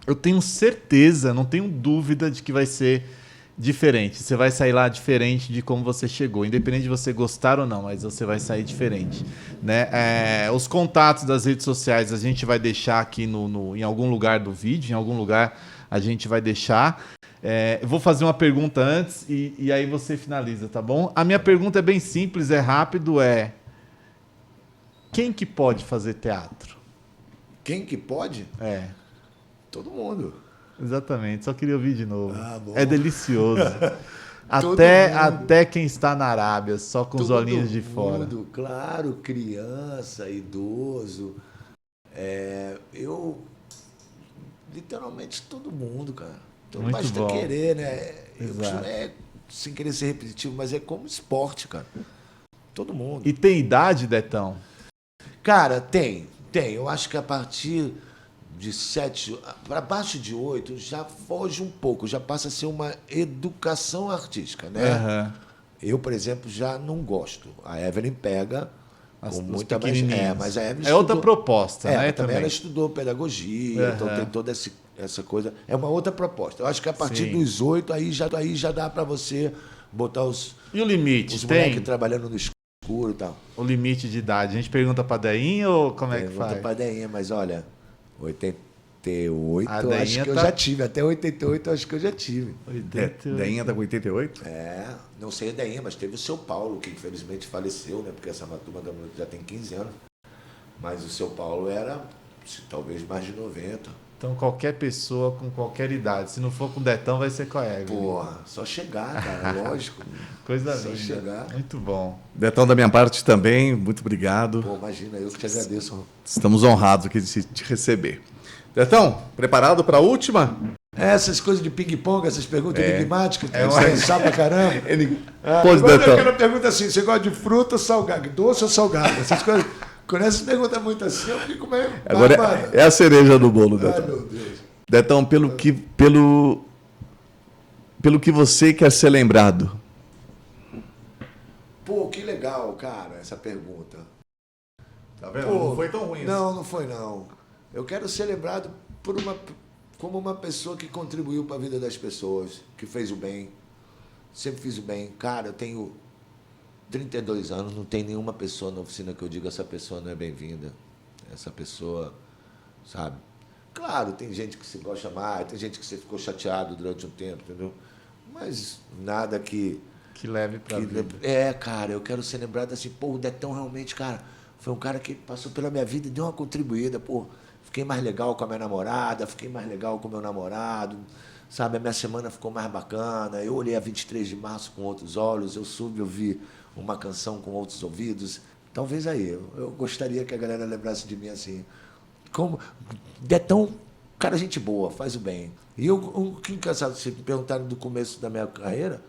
Eu tenho certeza, não tenho dúvida de que vai ser diferente. Você vai sair lá diferente de como você chegou, independente de você gostar ou não, mas você vai sair diferente, né? Os contatos das redes sociais a gente vai deixar aqui em algum lugar do vídeo, em algum lugar a gente vai deixar. Eu vou fazer uma pergunta antes e aí você finaliza, tá bom? A minha pergunta é bem simples, é rápido, quem que pode fazer teatro? Quem que pode? É, Todo mundo. exatamente. Só queria ouvir de novo. Ah, bom. É delicioso. Todo até quem está na Arábia, só com os Todo olhinhos de fora. mundo, claro, criança, idoso. Eu, literalmente, todo mundo, cara. Então Muito basta bom. querer, né? Exato. Sem querer ser repetitivo, mas é como esporte, cara. Todo mundo. E tem idade, Detão? Cara, tem. Eu acho que a partir de 7 para baixo de 8 já foge um pouco, já passa a ser uma educação artística, né? Aham. Eu, por exemplo, já não gosto. A Evelyn pega As- com os muita mais. pequenininhos. Mas a Evelyn É outra estudou- proposta, né? também ela estudou pedagogia, então Aham. tem toda essa coisa. É uma outra proposta. Eu acho que a partir Sim. dos 8 aí já dá para você botar os E o limite? moleques Tem trabalhando no escuro e tal. o limite de idade? A gente pergunta pra Deinha ou como é que Pergunta faz? pra Deinha, mas olha, 88 A eu acho Deinha que eu tá- já tive. Até 88 eu acho que eu já tive. 88. Deinha tá com 88? Não sei a Deinha, mas teve o seu Paulo, que infelizmente faleceu, né? Porque essa turma já tem 15 anos. Mas o seu Paulo era talvez mais de 90. Então qualquer pessoa com qualquer idade, se não for com o Detão, vai ser com a Evelyn. Porra, só chegar, cara, lógico. Coisa só linda. chegar. Muito bom. Detão, da minha parte também, muito obrigado. Pô, imagina, eu que te agradeço. Estamos honrados aqui de te receber. Detão, preparado para a última? Essas coisas de ping-pong, essas perguntas enigmáticas, que É você uma- sabe pra caramba. Pois, Agora Detão. aquela pergunta assim, você gosta de fruta ou salgado? Doce ou salgado? Essas coisas. Quando essas perguntas muito assim, eu fico meio Agora barbado. é a cereja do bolo, Ai, Detão. meu Deus. Detão, pelo que você quer ser lembrado. Pô, que legal, cara, essa pergunta. Tá vendo? Pô, Não foi tão ruim. Não foi não. Eu quero ser lembrado como uma pessoa que contribuiu para a vida das pessoas, que fez o bem. Sempre fiz o bem. Cara, eu tenho 32 anos, não tem nenhuma pessoa na oficina que eu diga essa pessoa não é bem-vinda. Essa pessoa, sabe? Claro, tem gente que se gosta mais, tem gente que você ficou chateado durante um tempo, entendeu? Mas nada que... Que leve pra vida. Cara, eu quero ser lembrado assim, pô, o Detão realmente, cara, foi um cara que passou pela minha vida e deu uma contribuída, pô. Fiquei mais legal com a minha namorada, fiquei mais legal com o meu namorado, sabe? A minha semana ficou mais bacana. Eu olhei a 23 de março com outros olhos, eu soube ouvir uma canção com outros ouvidos. Talvez aí, eu gostaria que a galera lembrasse de mim assim. Como Detão, cara, gente boa, faz o bem. E o que engraçado, se me perguntaram do começo da minha carreira,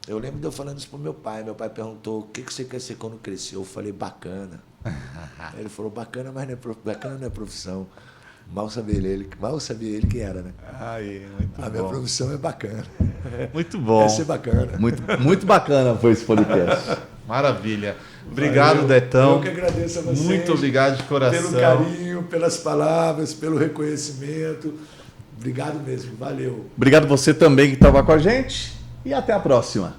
eu lembro de eu falando isso pro meu pai. Meu pai perguntou, o que você quer ser quando crescer? Eu falei, bacana. Ele falou, bacana, mas bacana não é profissão. Mal sabia ele que era, né? Aí, muito A minha bom. profissão é bacana. Muito bom. É ser bacana. Muito bacana foi esse podcast. Maravilha. Obrigado, Valeu. Detão. Eu que agradeço a vocês. Muito obrigado de coração. Pelo carinho, pelas palavras, pelo reconhecimento. Obrigado mesmo. Valeu. Obrigado você também que estava com a gente e até a próxima.